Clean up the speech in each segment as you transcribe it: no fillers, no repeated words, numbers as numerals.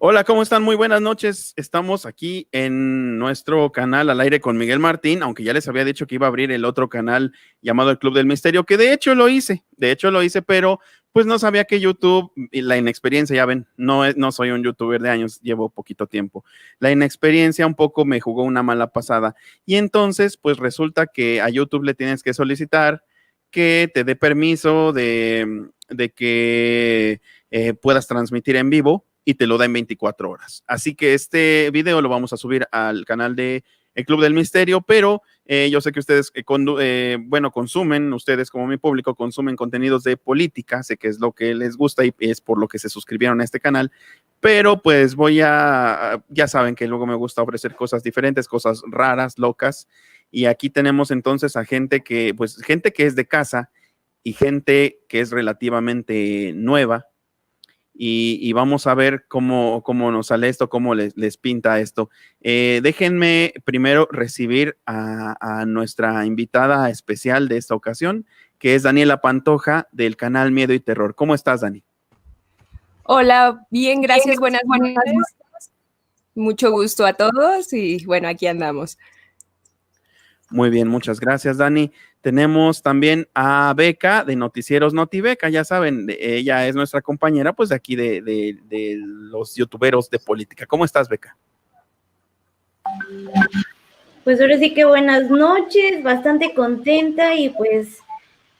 Hola, ¿cómo están? Muy buenas noches. Estamos aquí en nuestro canal Al Aire con Miguel Martín, aunque ya les había dicho que iba a abrir el otro canal llamado El Club del Misterio, que de hecho lo hice, pero pues no sabía que YouTube y la inexperiencia, ya ven, no soy un youtuber de años, llevo poquito tiempo. La inexperiencia un poco me jugó una mala pasada y entonces pues resulta que a YouTube le tienes que solicitar que te dé permiso de que puedas transmitir en vivo y te lo da en 24 horas. Así que este video lo vamos a subir al canal de El Club del Misterio, pero yo sé que ustedes, consumen, ustedes como mi público, consumen contenidos de política, sé que es lo que les gusta y es por lo que se suscribieron a este canal, pero pues ya saben que luego me gusta ofrecer cosas diferentes, cosas raras, locas, y aquí tenemos entonces a gente que es de casa y gente que es relativamente nueva, y vamos a ver cómo nos sale esto, cómo les pinta esto. Déjenme primero recibir a nuestra invitada especial de esta ocasión, que es Daniela Pantoja del canal Miedo y Terror. ¿Cómo estás, Dani? Hola, bien, gracias, buenas noches. Mucho gusto a todos y bueno, aquí andamos. Muy bien, muchas gracias, Dani. Tenemos también a Beca de Noticieros Notibeca, ya saben, ella es nuestra compañera, pues de aquí de los youtuberos de política. ¿Cómo estás, Beca? Pues ahora sí que buenas noches, bastante contenta y pues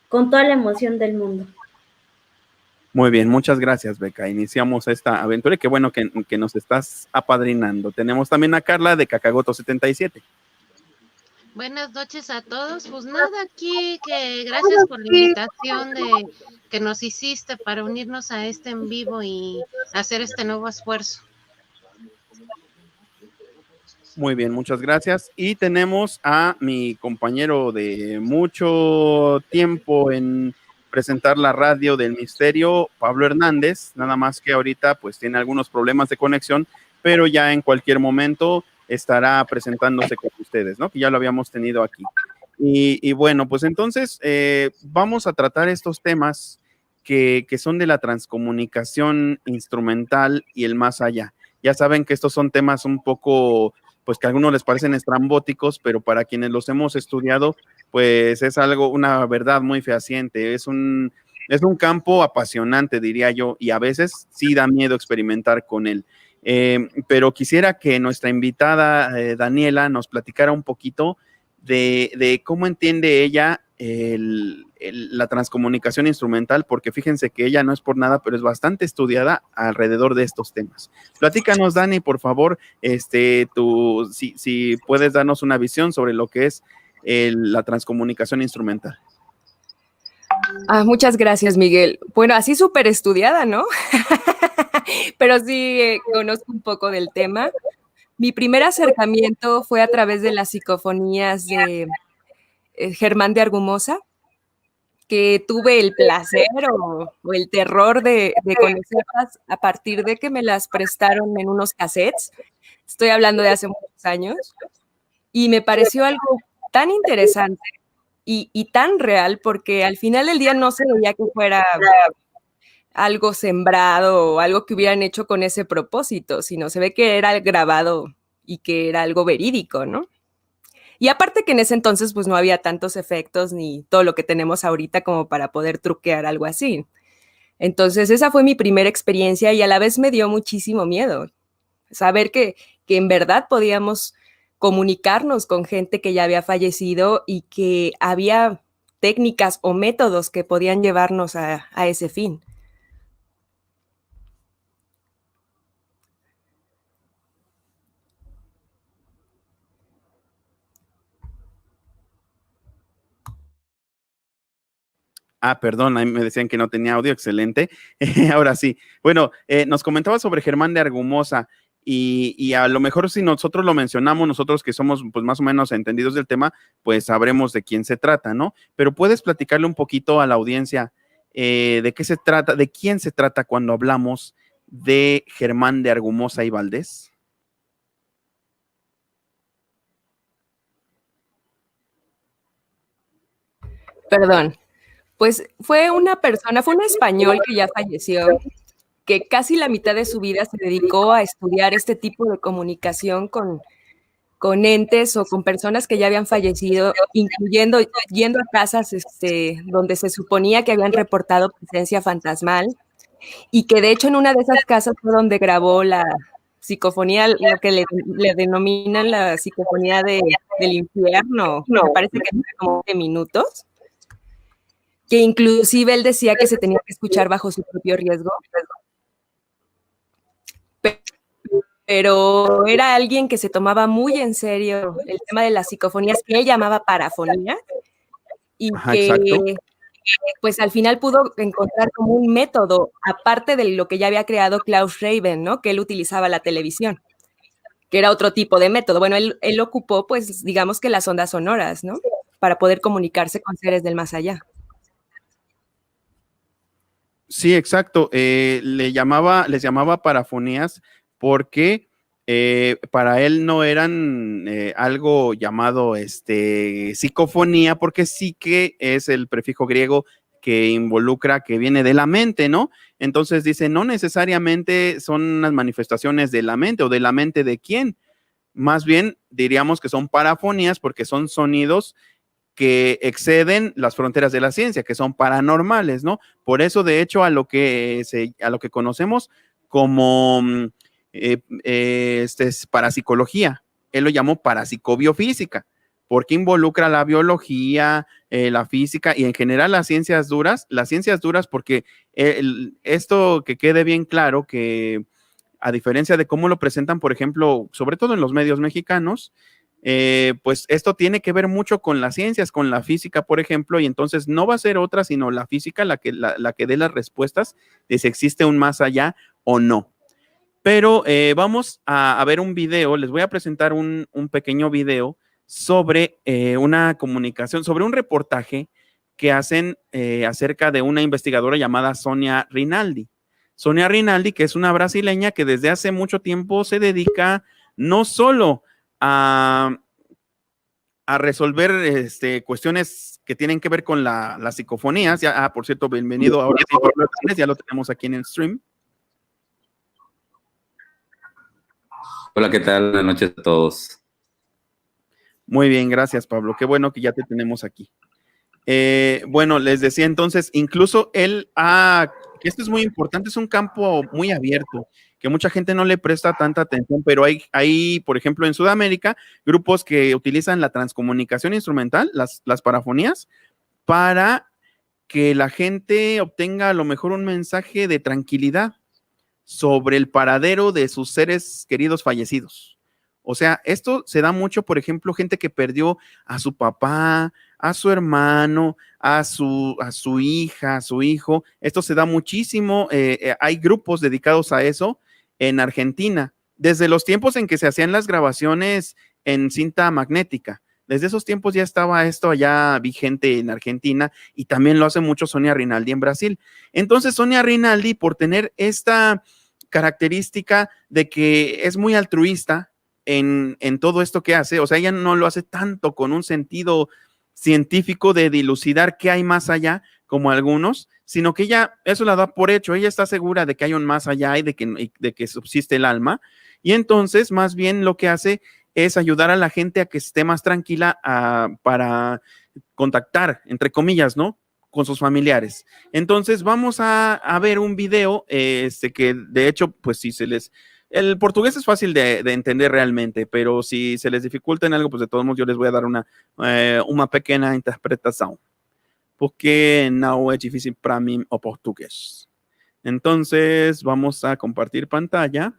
con toda la emoción del mundo. Muy bien, muchas gracias, Beca. Iniciamos esta aventura y qué bueno que nos estás apadrinando. Tenemos también a Carla de Cacagoto 77. Buenas noches a todos. Pues nada, aquí que gracias por la invitación que nos hiciste para unirnos a este en vivo y hacer este nuevo esfuerzo. Muy bien, muchas gracias. Y tenemos a mi compañero de mucho tiempo en presentar la radio del misterio, Pablo Hernández, nada más que ahorita pues tiene algunos problemas de conexión, pero ya en cualquier momento estará presentándose con ustedes, ¿no? Que ya lo habíamos tenido aquí. Y bueno, pues entonces vamos a tratar estos temas que son de la transcomunicación instrumental y el más allá. Ya saben que estos son temas un poco, pues que a algunos les parecen estrambóticos, pero para quienes los hemos estudiado, pues es una verdad muy fehaciente, es un campo apasionante, diría yo, y a veces sí da miedo experimentar con él. Pero quisiera que nuestra invitada Daniela nos platicara un poquito de cómo entiende ella la transcomunicación instrumental, porque fíjense que ella no es por nada, pero es bastante estudiada alrededor de estos temas. Platícanos, Dani, por favor, si puedes darnos una visión sobre lo que es la transcomunicación instrumental. Muchas gracias, Miguel. Bueno, así súper estudiada, ¿no? Pero sí conozco un poco del tema. Mi primer acercamiento fue a través de las psicofonías de Germán de Argumosa, que tuve el placer o el terror de conocerlas a partir de que me las prestaron en unos cassettes. Estoy hablando de hace muchos años. Y me pareció algo tan interesante y tan real, porque al final del día no se veía que fuera algo sembrado o algo que hubieran hecho con ese propósito, sino se ve que era grabado y que era algo verídico, ¿no? Y aparte que en ese entonces pues no había tantos efectos ni todo lo que tenemos ahorita como para poder truquear algo así. Entonces esa fue mi primera experiencia y a la vez me dio muchísimo miedo. Saber que en verdad podíamos comunicarnos con gente que ya había fallecido y que había técnicas o métodos que podían llevarnos a ese fin. Perdón, ahí me decían que no tenía audio, excelente. Ahora sí. Bueno, nos comentaba sobre Germán de Argumosa y a lo mejor si nosotros lo mencionamos, nosotros que somos pues más o menos entendidos del tema, pues sabremos de quién se trata, ¿no? Pero puedes platicarle un poquito a la audiencia de qué se trata, de quién se trata cuando hablamos de Germán de Argumosa y Valdés. Perdón. Pues fue un español que ya falleció, que casi la mitad de su vida se dedicó a estudiar este tipo de comunicación con entes o con personas que ya habían fallecido, incluyendo yendo a casas donde se suponía que habían reportado presencia fantasmal, y que de hecho en una de esas casas fue donde grabó la psicofonía, lo que le denominan la psicofonía del infierno, me parece que dura como 20 minutos, que inclusive él decía que se tenía que escuchar bajo su propio riesgo, pero era alguien que se tomaba muy en serio el tema de las psicofonías, que él llamaba parafonía, y Ajá, que exacto. pues al final pudo encontrar como un método, aparte de lo que ya había creado Klaus Raven, ¿no? Que él utilizaba la televisión, que era otro tipo de método. Bueno, él ocupó, pues, digamos que las ondas sonoras, ¿no? Para poder comunicarse con seres del más allá. Sí, exacto. Les llamaba parafonías porque para él no eran algo llamado psicofonía, porque sí que es el prefijo griego que involucra, que viene de la mente, ¿no? Entonces dice, no necesariamente son unas manifestaciones de la mente o de la mente de quién. Más bien diríamos que son parafonías porque son sonidos que exceden las fronteras de la ciencia, que son paranormales, ¿no? Por eso, de hecho, a lo que conocemos como parapsicología, él lo llamó parapsicobiofísica, porque involucra la biología, la física y en general las ciencias duras, porque esto que quede bien claro que a diferencia de cómo lo presentan, por ejemplo, sobre todo en los medios mexicanos, pues esto tiene que ver mucho con las ciencias, con la física, por ejemplo, y entonces no va a ser otra, sino la física la que dé las respuestas de si existe un más allá o no. Pero vamos a ver un video, les voy a presentar un pequeño video sobre una comunicación, sobre un reportaje que hacen acerca de una investigadora llamada Sonia Rinaldi. Sonia Rinaldi, que es una brasileña que desde hace mucho tiempo se dedica no solo a resolver cuestiones que tienen que ver con las psicofonías. Ya, por cierto, bienvenido ahora sí, Pablo Hernández, ya lo tenemos aquí en el stream. Hola, ¿qué tal? Buenas noches a todos. Muy bien, gracias, Pablo. Qué bueno que ya te tenemos aquí. Bueno, les decía entonces, incluso él que esto es muy importante, es un campo muy abierto, que mucha gente no le presta tanta atención, pero hay, por ejemplo, en Sudamérica, grupos que utilizan la transcomunicación instrumental, las parafonías, para que la gente obtenga a lo mejor un mensaje de tranquilidad sobre el paradero de sus seres queridos fallecidos. O sea, esto se da mucho, por ejemplo, gente que perdió a su papá, a su hermano, a su hija, a su hijo. Esto se da muchísimo. Hay grupos dedicados a eso en Argentina, desde los tiempos en que se hacían las grabaciones en cinta magnética. Desde esos tiempos ya estaba esto allá vigente en Argentina y también lo hace mucho Sonia Rinaldi en Brasil. Entonces, Sonia Rinaldi, por tener esta característica de que es muy altruista en todo esto que hace, o sea, ella no lo hace tanto con un sentido científico de dilucidar qué hay más allá, como algunos, sino que ella eso la da por hecho, ella está segura de que hay un más allá y de que subsiste el alma, y entonces más bien lo que hace es ayudar a la gente a que esté más tranquila para contactar, entre comillas, ¿no?, con sus familiares. Entonces vamos a ver un video que de hecho, pues si el portugués es fácil de entender realmente, pero si se les dificulta en algo, pues de todos modos yo les voy a dar una pequeña interpretación, porque no es difícil para mí o portugués. Entonces vamos a compartir pantalla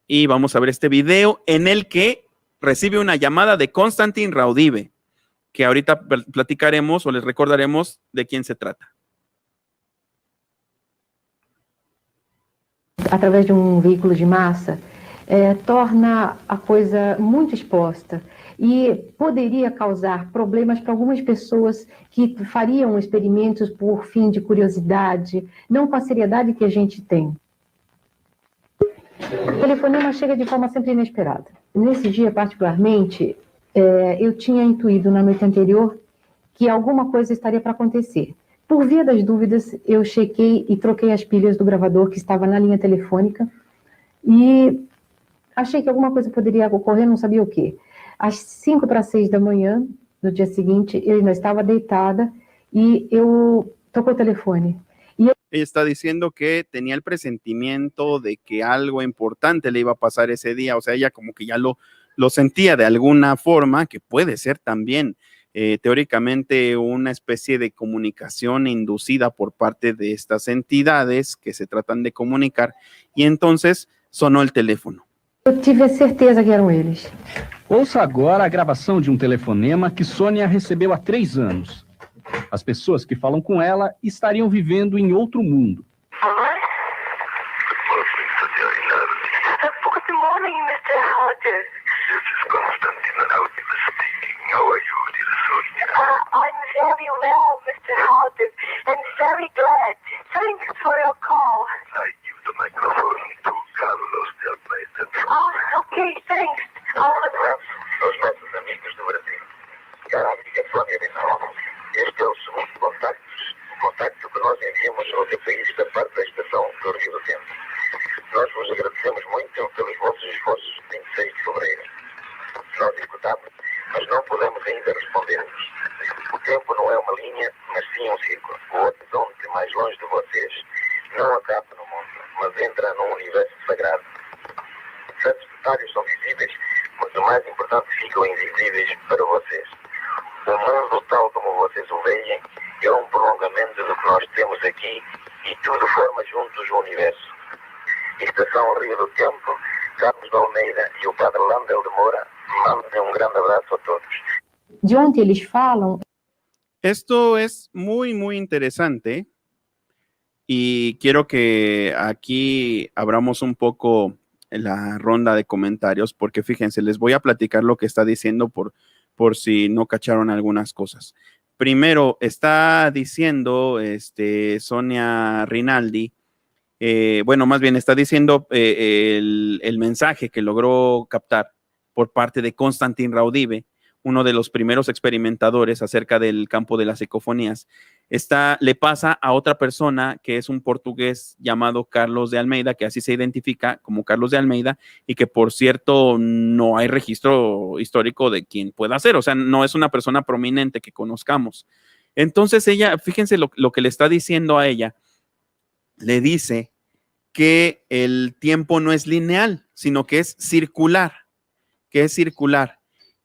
y vamos a ver este video en el que recibe una llamada de Constantin Raudive, que ahorita platicaremos o les recordaremos de quién se trata. Através de veículo de massa, torna a coisa muito exposta e poderia causar problemas para algumas pessoas que fariam experimentos por fim de curiosidade, não com a seriedade que a gente tem. O telefonema chega de forma sempre inesperada. Nesse dia, particularmente, eu tinha intuído na noite anterior que alguma coisa estaria para acontecer. Por via das dúvidas, eu chequei e troquei as pilhas do gravador que estava na linha telefônica e achei que alguma coisa poderia ocorrer, não sabia o quê. Às 5:45 da manhã, no dia seguinte, eu ainda estava deitada e eu tocou o telefone. Ella está diciendo que tenía el presentimiento de que algo importante le iba a pasar ese día, o sea, ella como que ya lo sentía de alguna forma, que puede ser también teóricamente una especie de comunicación inducida por parte de estas entidades que se tratan de comunicar, y entonces sonó el teléfono. Eu tive certeza que eram eles. Ouça agora a gravação de um telefonema que Sônia recebeu há 3 anos. As pessoas que falam com ela estariam vivendo em outro mundo. Good morning, Mr. Hodges. This is Constantine Nautilus speaking. How are you, dear Sonia? I'm very well, Mr. Hodges, and very glad. Thanks for your call. I give the microphone to Carlos de Almeida. Okay, thanks. Os nossos amigos do Brasil. Cara amiga Sônia de Souza. Este é o segundo contacto que nós enviamos ao teu país da parte da estação do Rio do Centro. Nós vos agradecemos muito pelos vossos esforços de 26 de fevereiro. Nós escutamos, mas não podemos ainda responder-vos. O tempo não é uma linha, mas sim um círculo. O horizonte mais longe de vocês não acaba no mundo, mas entra num universo sagrado. Certos detalhes são visíveis, mas o mais importante ficam invisíveis para vocês. O mundo, tal como vocês o veem, é um prolongamento do que nós temos aqui e tudo forma juntos o universo. Estação Rio do Tempo, Carlos de Almeida e o Padre Landel de Moura mandam grande abraço a todos. De onde eles falam? Esto es muy, muy interesante y quiero que aquí abramos un poco la ronda de comentarios porque fíjense, les voy a platicar lo que está diciendo por si no cacharon algunas cosas. Primero, está diciendo Sonia Rinaldi, bueno, más bien está diciendo el mensaje que logró captar por parte de Constantin Raudive, uno de los primeros experimentadores acerca del campo de las psicofonías. Le pasa a otra persona que es un portugués llamado Carlos de Almeida, que así se identifica como Carlos de Almeida, y que por cierto no hay registro histórico de quién pueda ser, o sea, no es una persona prominente que conozcamos. Entonces ella, fíjense lo que le está diciendo a ella, le dice que el tiempo no es lineal, sino que es circular,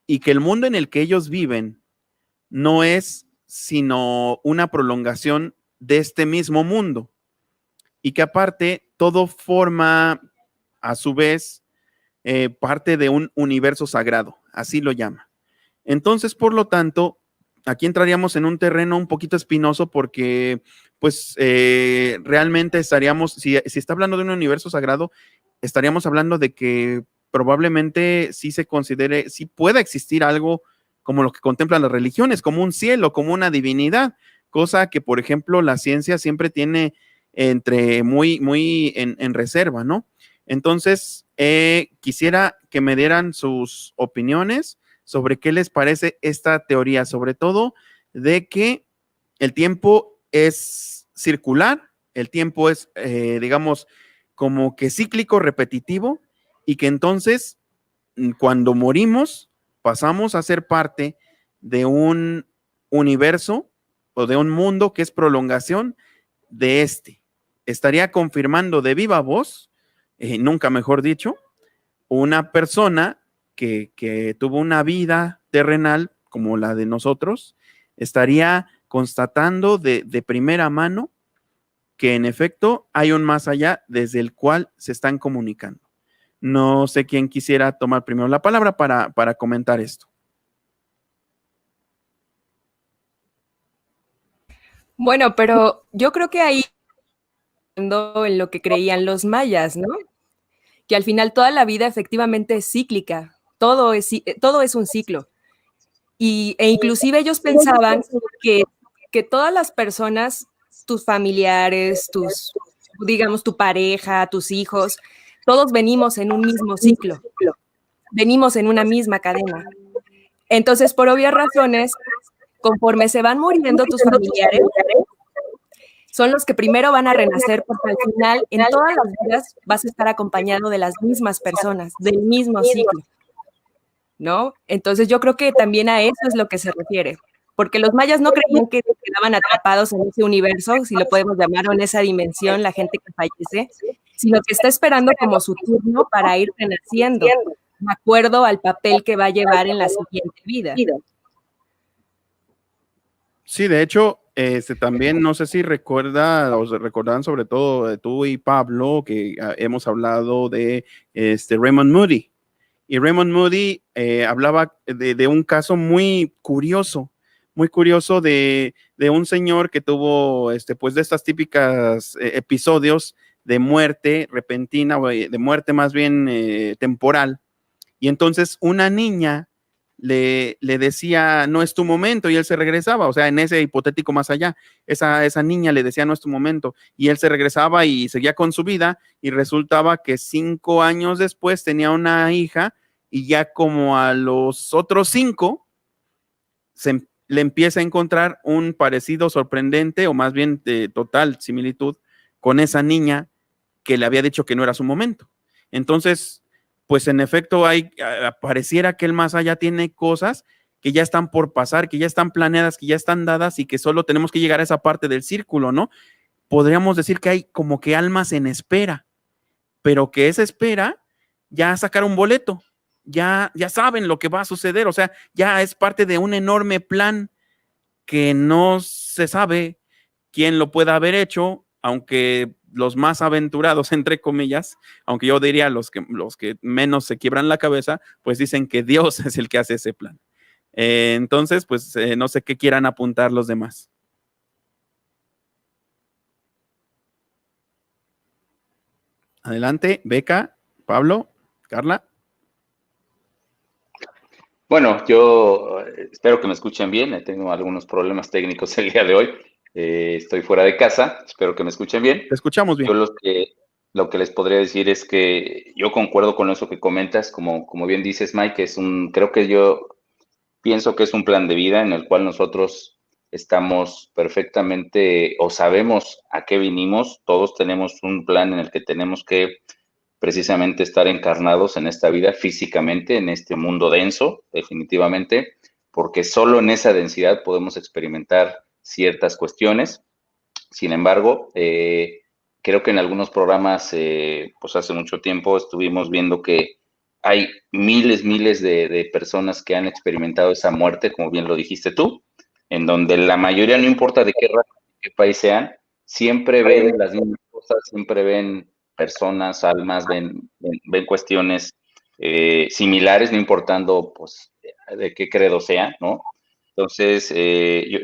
y que el mundo en el que ellos viven no es sino una prolongación de este mismo mundo, y que aparte todo forma a su vez parte de un universo sagrado, así lo llama. Entonces, por lo tanto, aquí entraríamos en un terreno un poquito espinoso porque pues realmente estaríamos, si está hablando de un universo sagrado, estaríamos hablando de que probablemente sí se considere, sí pueda existir algo como lo que contemplan las religiones, como un cielo, como una divinidad, cosa que, por ejemplo, la ciencia siempre tiene muy en reserva, ¿no? Entonces, quisiera que me dieran sus opiniones sobre qué les parece esta teoría, sobre todo de que el tiempo es circular, el tiempo es, digamos, como que cíclico, repetitivo, y que entonces, cuando morimos, pasamos a ser parte de un universo o de un mundo que es prolongación de este. Estaría confirmando de viva voz, nunca mejor dicho, una persona que tuvo una vida terrenal como la de nosotros, estaría constatando de primera mano que en efecto hay un más allá desde el cual se están comunicando. No sé quién quisiera tomar primero la palabra para comentar esto. Bueno, pero yo creo que ahí en lo que creían los mayas, ¿no? Que al final toda la vida efectivamente es cíclica, todo es un ciclo. E inclusive ellos pensaban que todas las personas, tus familiares, digamos, tu pareja, tus hijos, todos venimos en un mismo ciclo, venimos en una misma cadena. Entonces, por obvias razones, conforme se van muriendo tus familiares, son los que primero van a renacer, porque al final, en todas las vidas, vas a estar acompañado de las mismas personas, del mismo ciclo, ¿no? Entonces yo creo que también a eso es lo que se refiere, porque los mayas no creían que se quedaban atrapados en ese universo, si lo podemos llamar, o en esa dimensión, la gente que fallece, sino que está esperando como su turno para ir renaciendo, de acuerdo al papel que va a llevar en la siguiente vida. Sí, de hecho, también no sé si recuerda o se recordan sobre todo tú y Pablo que hemos hablado de Raymond Moody. Y Raymond Moody hablaba de un caso muy curioso de un señor que tuvo pues de estas típicas episodios de muerte repentina, de muerte más bien temporal. Y entonces una niña le decía, no es tu momento, y él se regresaba, o sea, en ese hipotético más allá, esa niña le decía, no es tu momento, y él se regresaba y seguía con su vida, y resultaba que 5 años después tenía una hija, y ya como a los otros 5, le empieza a encontrar un parecido sorprendente, o más bien de total similitud, con esa niña que le había dicho que no era su momento. Entonces, pues en efecto pareciera que el más allá tiene cosas que ya están por pasar, que ya están planeadas, que ya están dadas y que solo tenemos que llegar a esa parte del círculo, ¿no? Podríamos decir que hay como que almas en espera, pero que esa espera ya sacaron un boleto, ya saben lo que va a suceder, o sea, ya es parte de un enorme plan que no se sabe quién lo pueda haber hecho, aunque los más aventurados, entre comillas, aunque yo diría los que menos se quiebran la cabeza, pues dicen que Dios es el que hace ese plan. Entonces, pues no sé qué quieran apuntar los demás. Adelante, Beca, Pablo, Carla. Bueno, yo espero que me escuchen bien. Tengo algunos problemas técnicos el día de hoy. Estoy fuera de casa. Espero que me escuchen bien. Te escuchamos bien. Yo lo que les podría decir es que yo concuerdo con eso que comentas. Como bien dices, Mike, creo que yo pienso que es un plan de vida en el cual nosotros estamos perfectamente o sabemos a qué vinimos. Todos tenemos un plan en el que tenemos que precisamente estar encarnados en esta vida físicamente, en este mundo denso, definitivamente, porque solo en esa densidad podemos experimentar ciertas cuestiones. Sin embargo, creo que en algunos programas, pues hace mucho tiempo estuvimos viendo que hay miles de personas que han experimentado esa muerte, como bien lo dijiste tú, en donde la mayoría, no importa de qué raza, de qué país sean, siempre ven las mismas cosas, siempre ven personas, almas, ven cuestiones similares, no importando pues de qué credo sea, ¿no? Entonces,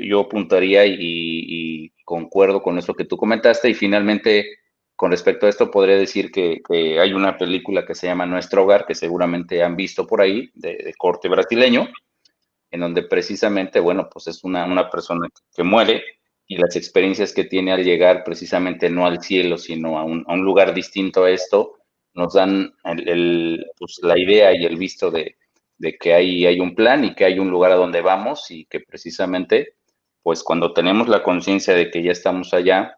yo apuntaría y concuerdo con eso que tú comentaste. Y finalmente, con respecto a esto, podría decir que hay una película que se llama Nuestro Hogar, que seguramente han visto por ahí, de corte brasileño, en donde precisamente, bueno, pues es una persona que muere y las experiencias que tiene al llegar precisamente no al cielo, sino a un lugar distinto a esto, nos dan pues, la idea y el visto de que hay un plan y que hay un lugar a donde vamos y que precisamente, pues cuando tenemos la conciencia de que ya estamos allá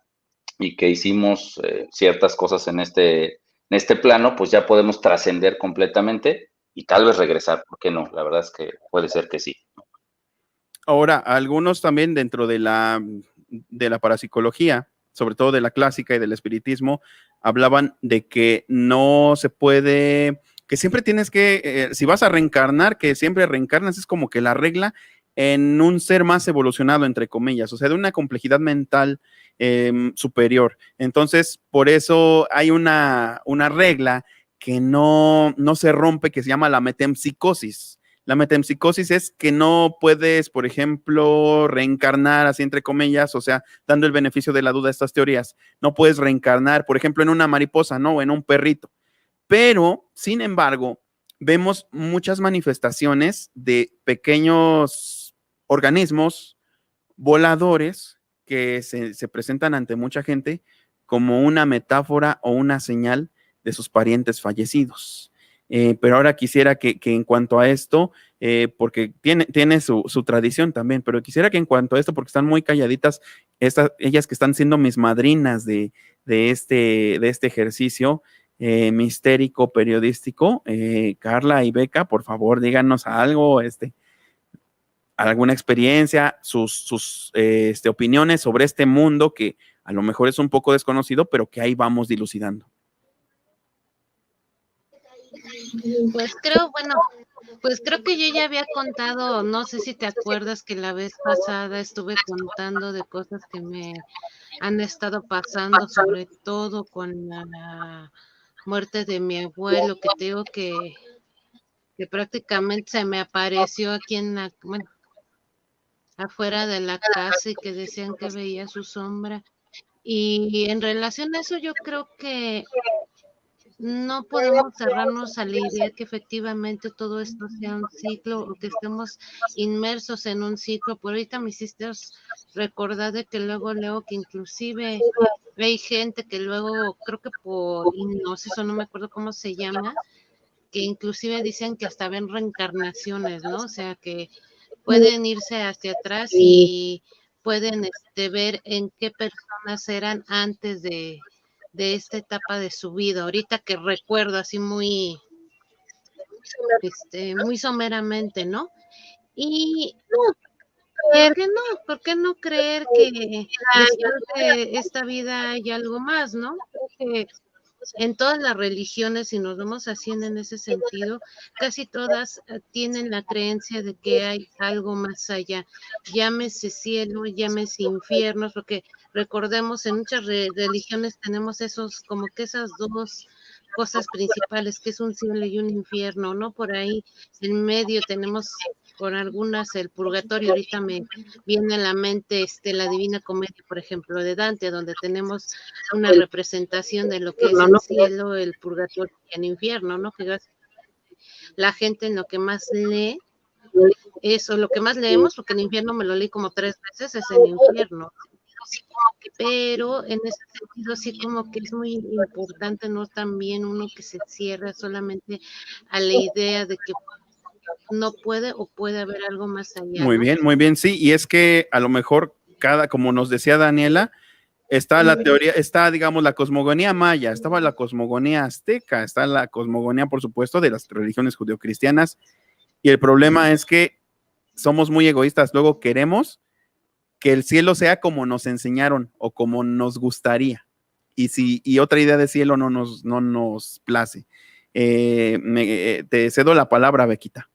y que hicimos ciertas cosas en este plano, pues ya podemos trascender completamente y tal vez regresar, ¿por qué no? La verdad es que puede ser que sí. Ahora, algunos también dentro de la parapsicología, sobre todo de la clásica y del espiritismo, hablaban de que no se puede, que siempre tienes que, si vas a reencarnar, que siempre reencarnas, es como que la regla en un ser más evolucionado, entre comillas, o sea, de una complejidad mental superior. Entonces, por eso hay una regla que no se rompe, que se llama la metempsicosis. La metempsicosis es que no puedes, por ejemplo, reencarnar, así entre comillas, o sea, dando el beneficio de la duda a estas teorías. No puedes reencarnar, por ejemplo, en una mariposa, ¿no? O en un perrito. Pero, sin embargo, vemos muchas manifestaciones de pequeños organismos voladores que se presentan ante mucha gente como una metáfora o una señal de sus parientes fallecidos. pero ahora quisiera que en cuanto a esto, porque tiene su tradición también, pero quisiera que en cuanto a esto, porque están muy calladitas, ellas que están siendo mis madrinas de este ejercicio mistérico periodístico, Carla y Beca, por favor, díganos algo, alguna experiencia, sus opiniones sobre este mundo que a lo mejor es un poco desconocido, pero que ahí vamos dilucidando. Pues creo que yo ya había contado, no sé si te acuerdas que la vez pasada estuve contando de cosas que me han estado pasando, sobre todo con la muerte de mi abuelo, que te digo que prácticamente se me apareció aquí afuera de la casa y que decían que veía su sombra. Y en relación a eso, yo creo que no podemos cerrarnos a la idea que efectivamente todo esto sea un ciclo o que estemos inmersos en un ciclo. Por ahorita me hiciste recordar de que luego leo que inclusive hay gente que luego, creo que por hipnosis o no me acuerdo cómo se llama, que inclusive dicen que hasta ven reencarnaciones, ¿no? O sea, que pueden irse hacia atrás y pueden ver en qué personas eran antes de esta etapa de su vida. Ahorita que recuerdo así muy someramente, ¿no? Y ¿por qué no creer que después de esta vida hay algo más, ¿no? Porque en todas las religiones, si nos vamos haciendo en ese sentido, casi todas tienen la creencia de que hay algo más allá, llámese cielo, llámese infierno, porque recordemos, en muchas religiones tenemos como que esas dos cosas principales, que es un cielo y un infierno, ¿no? Por ahí en medio tenemos por algunas el purgatorio. Ahorita me viene a la mente la Divina Comedia, por ejemplo, de Dante, donde tenemos una representación de lo que es el cielo, el purgatorio y el infierno, ¿no? Que la gente en lo que más lee, eso, lo que más leemos, porque el infierno me lo leí como 3 veces, es el infierno. Pero en ese sentido sí como que es muy importante, ¿no? También uno que se cierra solamente a la idea de que no puede o puede haber algo más allá, Muy bien, sí, y es que a lo mejor como nos decía Daniela, está la teoría, está, digamos, la cosmogonía maya, estaba la cosmogonía azteca, está la cosmogonía, por supuesto, de las religiones judeocristianas, y el problema es que somos muy egoístas, luego queremos que el cielo sea como nos enseñaron o como nos gustaría, y otra idea de cielo no nos place. Te cedo la palabra, Bequita.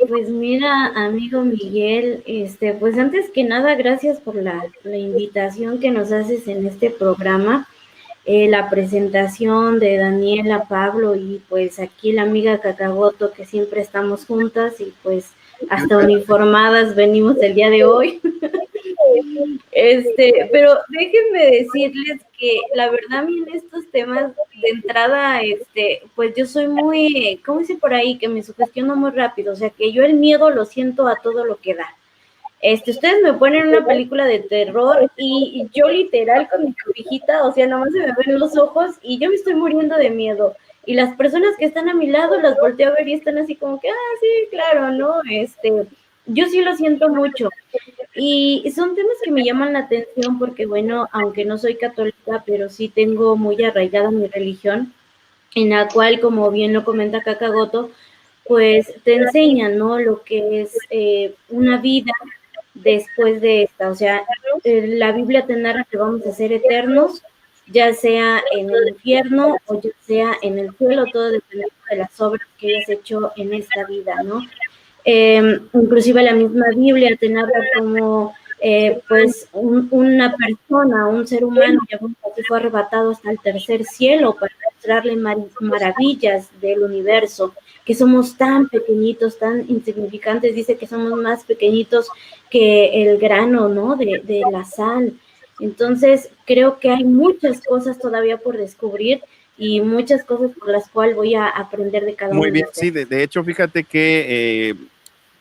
Pues mira, amigo Miguel, pues antes que nada, gracias por la invitación que nos haces en este programa, la presentación de Daniela, Pablo y pues aquí la amiga Cacaboto, que siempre estamos juntas y pues hasta uniformadas venimos el día de hoy. Pero déjenme decirles que la verdad a mí en estos temas de entrada, pues yo soy muy, ¿cómo dice por ahí? Que me sugestiono muy rápido, o sea que yo el miedo lo siento a todo lo que da. Ustedes me ponen una película de terror y yo literal con mi cobijita, o sea, nomás se me ven los ojos y yo me estoy muriendo de miedo. Y las personas que están a mi lado las volteo a ver y están así como que, sí, claro, ¿no? Yo sí lo siento mucho. Y son temas que me llaman la atención porque, bueno, aunque no soy católica, pero sí tengo muy arraigada mi religión, en la cual, como bien lo comenta Cacagoto, pues te enseñan, ¿no? Lo que es una vida después de esta. O sea, la Biblia te narra que vamos a ser eternos, ya sea en el infierno o ya sea en el cielo, todo dependiendo de las obras que hayas hecho en esta vida, ¿no? Inclusive la misma Biblia te narra como pues una persona, un ser humano que fue arrebatado hasta el tercer cielo para mostrarle maravillas del universo, que somos tan pequeñitos, tan insignificantes, dice que somos más pequeñitos que el grano, ¿no? De la sal. Entonces creo que hay muchas cosas todavía por descubrir y muchas cosas por las cuales voy a aprender de cada uno. Muy bien, sí, de hecho, fíjate que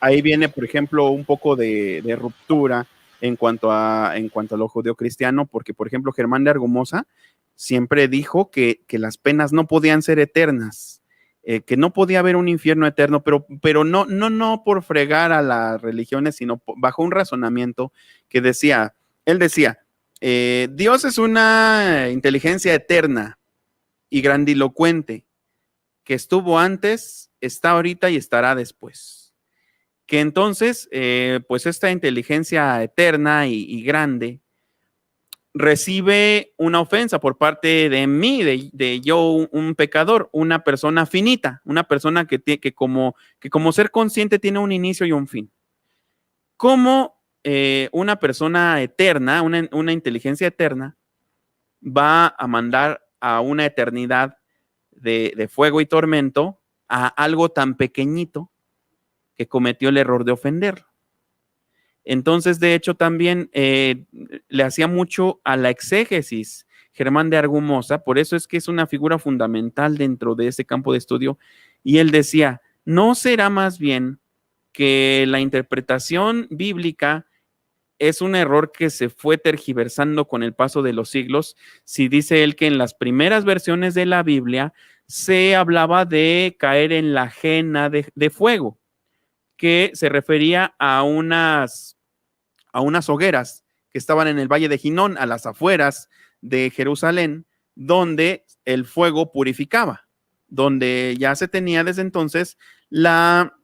ahí viene, por ejemplo, un poco de ruptura en cuanto a lo judeocristiano, porque, por ejemplo, Germán de Argumosa siempre dijo que las penas no podían ser eternas, que no podía haber un infierno eterno, pero no por fregar a las religiones, sino bajo un razonamiento que decía, él decía, Dios es una inteligencia eterna y grandilocuente, que estuvo antes, está ahorita y estará después. Que entonces, pues esta inteligencia eterna y grande recibe una ofensa por parte de mí, de yo, un pecador, una persona finita, una persona que como ser consciente tiene un inicio y un fin. ¿Cómo una persona eterna, una inteligencia eterna, va a mandar a una eternidad de fuego y tormento a algo tan pequeñito que cometió el error de ofenderlo? Entonces, de hecho, también le hacía mucho a la exégesis Germán de Argumosa, por eso es que es una figura fundamental dentro de ese campo de estudio, y él decía, ¿no será más bien que la interpretación bíblica es un error que se fue tergiversando con el paso de los siglos? Si dice él que en las primeras versiones de la Biblia se hablaba de caer en la jena de fuego, que se refería a unas hogueras que estaban en el Valle de Ginón, a las afueras de Jerusalén, donde el fuego purificaba, donde ya se tenía desde entonces la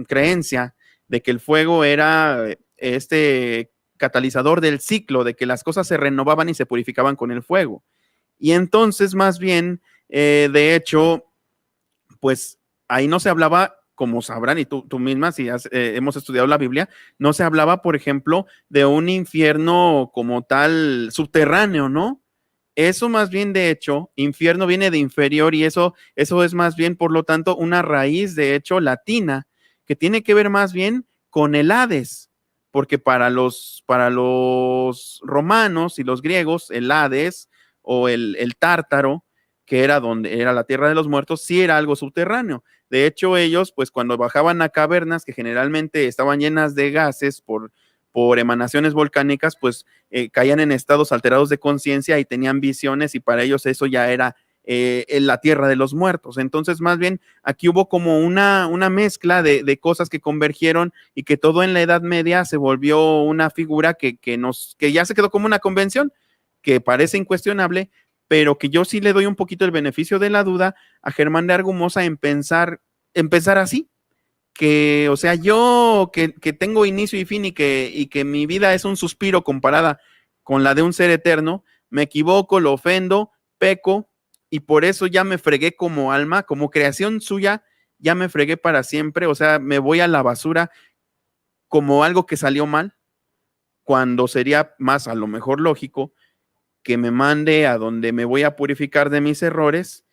creencia de que el fuego era este catalizador del ciclo, de que las cosas se renovaban y se purificaban con el fuego. Y entonces, más bien, de hecho, pues ahí no se hablaba, como sabrán, y tú misma, si hemos estudiado la Biblia, no se hablaba, por ejemplo, de un infierno como tal subterráneo, ¿no? Eso más bien, de hecho, infierno viene de inferior, y eso es más bien, por lo tanto, una raíz, de hecho, latina, que tiene que ver más bien con el Hades, porque para los romanos y los griegos, el Hades o el Tártaro, que era donde era la tierra de los muertos, sí era algo subterráneo. De hecho, ellos, pues cuando bajaban a cavernas que generalmente estaban llenas de gases por emanaciones volcánicas, pues caían en estados alterados de conciencia y tenían visiones, y para ellos eso ya era en la tierra de los muertos. Entonces, más bien, aquí hubo como una mezcla de cosas que convergieron, y que todo en la Edad Media se volvió una figura que ya se quedó como una convención, que parece incuestionable, pero que yo sí le doy un poquito el beneficio de la duda a Germán de Argumosa en pensar así, que, o sea, yo que tengo inicio y fin, y que mi vida es un suspiro comparada con la de un ser eterno, me equivoco, lo ofendo, peco, y por eso ya me fregué como alma, como creación suya, ya me fregué para siempre, o sea, me voy a la basura como algo que salió mal, cuando sería más a lo mejor lógico que me mande a donde me voy a purificar de mis errores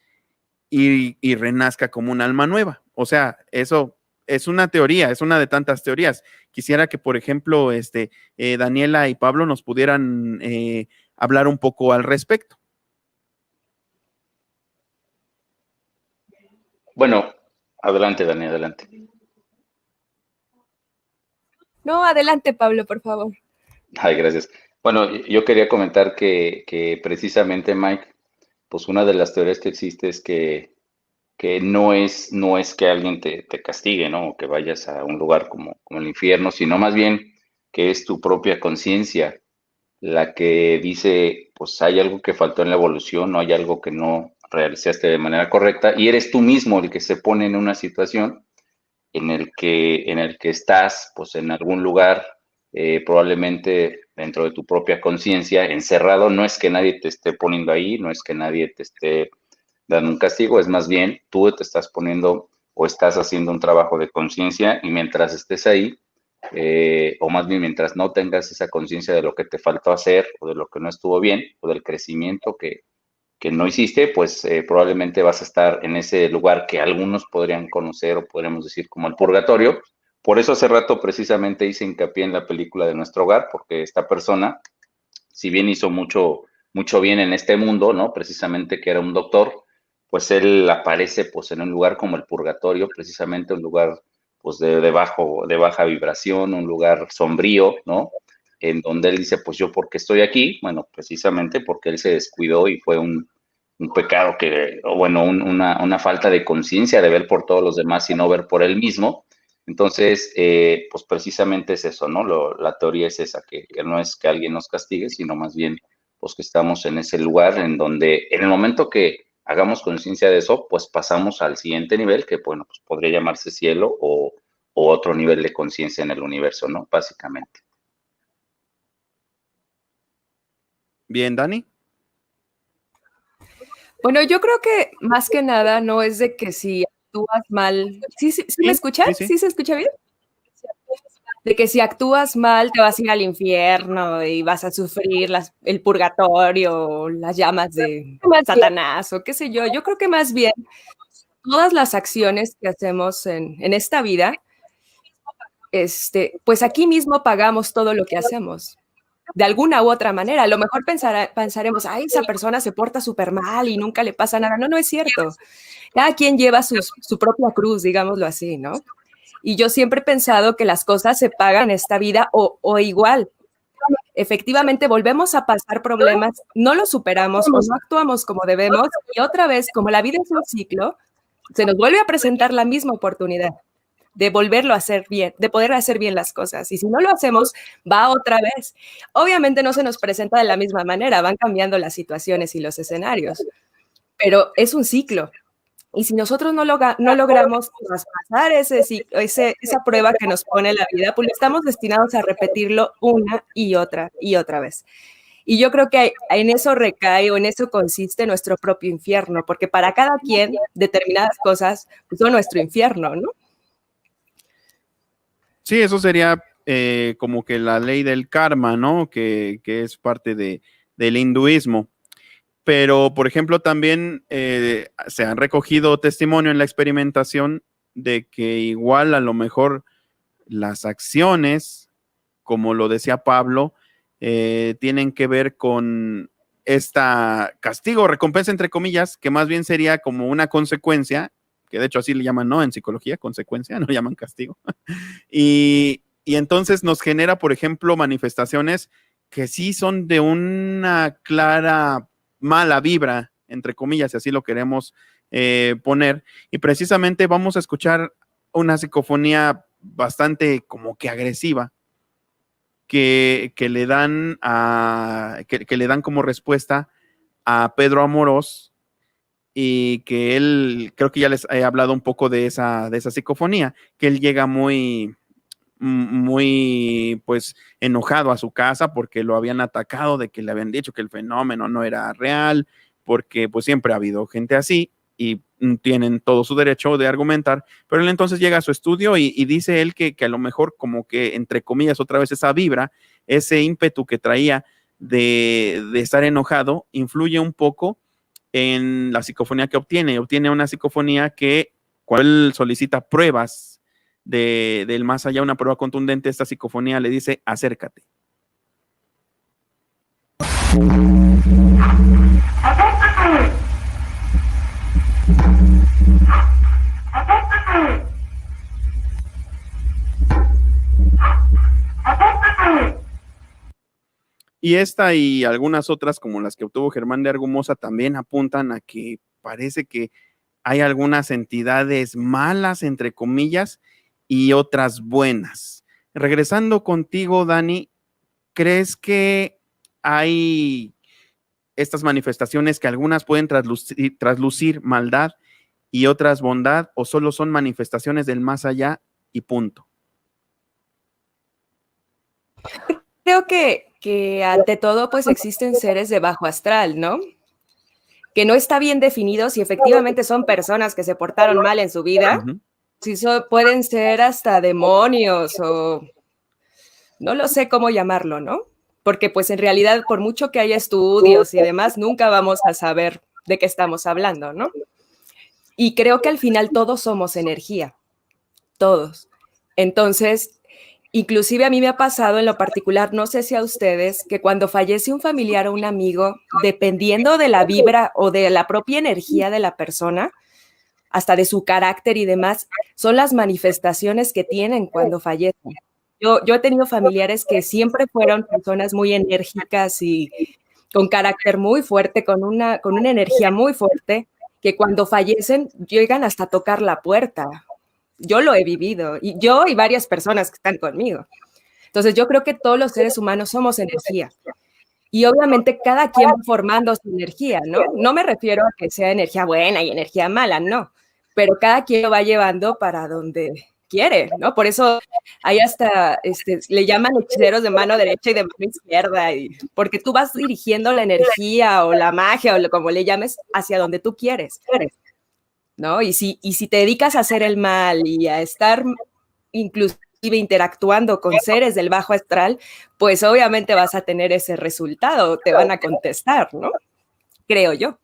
y renazca como un alma nueva. O sea, eso es una teoría, es una de tantas teorías. Quisiera que, por ejemplo, Daniela y Pablo nos pudieran hablar un poco al respecto. Bueno, adelante, Dani, adelante. No, adelante, Pablo, por favor. Ay, gracias. Bueno, yo quería comentar que precisamente, Mike, pues una de las teorías que existe es que no es que alguien te castigue, ¿no? O que vayas a un lugar como el infierno, sino más bien que es tu propia conciencia la que dice, pues hay algo que faltó en la evolución, o hay algo que no realizaste de manera correcta, y eres tú mismo el que se pone en una situación en el que estás, pues en algún lugar, probablemente dentro de tu propia conciencia, encerrado. No es que nadie te esté poniendo ahí, no es que nadie te esté dando un castigo, es más bien tú te estás poniendo o estás haciendo un trabajo de conciencia, y mientras estés ahí, o más bien mientras no tengas esa conciencia de lo que te faltó hacer, o de lo que no estuvo bien, o del crecimiento que no hiciste, pues probablemente vas a estar en ese lugar que algunos podrían conocer, o podríamos decir como el purgatorio. Por eso hace rato precisamente hice hincapié en la película de Nuestro Hogar, porque esta persona, si bien hizo mucho bien en este mundo, ¿no? Precisamente que era un doctor, pues él aparece pues en un lugar como el purgatorio, precisamente un lugar pues de baja vibración, un lugar sombrío, ¿no? en donde él dice, pues yo, ¿por qué estoy aquí? Bueno, precisamente porque él se descuidó y fue un pecado una falta de conciencia de ver por todos los demás y no ver por él mismo. Entonces, pues precisamente es eso, ¿no? La teoría es esa, que no es que alguien nos castigue, sino más bien, pues que estamos en ese lugar en donde en el momento que hagamos conciencia de eso, pues pasamos al siguiente nivel, que bueno, pues podría llamarse cielo o otro nivel de conciencia en el universo, ¿no? Básicamente. Bien, Dani. Bueno, yo creo que más que nada no es de que si actúas mal. ¿Sí me escuchan? Sí. ¿Sí se escucha bien? De que si actúas mal te vas a ir al infierno y vas a sufrir el purgatorio, las llamas de Satanás o qué sé yo. Yo creo que más bien todas las acciones que hacemos en esta vida, pues aquí mismo pagamos todo lo que hacemos. De alguna u otra manera. A lo mejor pensaremos, ay, esa persona se porta súper mal y nunca le pasa nada. No, no es cierto. Cada quien lleva su propia cruz, digámoslo así, ¿no? Y yo siempre he pensado que las cosas se pagan en esta vida o igual. Efectivamente, volvemos a pasar problemas, no los superamos o no actuamos como debemos y otra vez, como la vida es un ciclo, se nos vuelve a presentar la misma oportunidad de volverlo a hacer bien, de poder hacer bien las cosas. Y si no lo hacemos, va otra vez. Obviamente no se nos presenta de la misma manera, van cambiando las situaciones y los escenarios, pero es un ciclo. Y si nosotros no logramos pasar esa prueba que nos pone la vida, pues estamos destinados a repetirlo una y otra vez. Y yo creo que en eso recae o en eso consiste nuestro propio infierno, porque para cada quien determinadas cosas pues, son nuestro infierno, ¿no? Sí, eso sería como que la ley del karma, ¿no? Que es parte del hinduismo. Pero, por ejemplo, también se han recogido testimonio en la experimentación de que igual a lo mejor las acciones, como lo decía Pablo, tienen que ver con esta castigo o recompensa, entre comillas, que más bien sería como una consecuencia, que de hecho así le llaman, ¿no? En psicología, consecuencia, no llaman castigo. Y entonces nos genera, por ejemplo, manifestaciones que sí son de una clara mala vibra, entre comillas, si así lo queremos poner. Y precisamente vamos a escuchar una psicofonía bastante como que agresiva, que le dan que le dan como respuesta a Pedro Amorós, y que él, creo que ya les he hablado un poco de esa psicofonía, que él llega muy pues enojado a su casa porque lo habían atacado, de que le habían dicho que el fenómeno no era real, porque pues siempre ha habido gente así y tienen todo su derecho de argumentar, pero él entonces llega a su estudio y dice él que a lo mejor como que entre comillas otra vez esa vibra, ese ímpetu que traía de estar enojado, influye un poco en la psicofonía que obtiene una psicofonía que cuando él solicita pruebas del más allá, una prueba contundente, esta psicofonía le dice, acércate. Y esta y algunas otras, como las que obtuvo Germán de Argumosa, también apuntan a que parece que hay algunas entidades malas, entre comillas, y otras buenas. Regresando contigo, Dani, ¿crees que hay estas manifestaciones que algunas pueden traslucir maldad y otras bondad, o solo son manifestaciones del más allá y punto? Creo que ante todo pues existen seres de bajo astral, ¿no? Que no está bien definido si efectivamente son personas que se portaron mal en su vida, si pueden ser hasta demonios o no lo sé cómo llamarlo, ¿no? Porque pues en realidad por mucho que haya estudios y demás, nunca vamos a saber de qué estamos hablando, ¿no? Y creo que al final todos somos energía, todos. Entonces, inclusive a mí me ha pasado en lo particular, no sé si a ustedes, que cuando fallece un familiar o un amigo, dependiendo de la vibra o de la propia energía de la persona, hasta de su carácter y demás, son las manifestaciones que tienen cuando fallecen. Yo he tenido familiares que siempre fueron personas muy enérgicas y con carácter muy fuerte, con una energía muy fuerte, que cuando fallecen llegan hasta tocar la puerta. Yo lo he vivido, y yo y varias personas que están conmigo. Entonces yo creo que todos los seres humanos somos energía. Y obviamente cada quien va formando su energía, ¿no? No me refiero a que sea energía buena y energía mala, no. Pero cada quien lo va llevando para donde quiere, ¿no? Por eso hay hasta, le llaman hechiceros de mano derecha y de mano izquierda, porque tú vas dirigiendo la energía o la magia o como le llames hacia donde tú quieres, ¿no? Y si te dedicas a hacer el mal y a estar inclusive interactuando con seres del bajo astral, pues obviamente vas a tener ese resultado, te van a contestar, ¿no? Creo yo.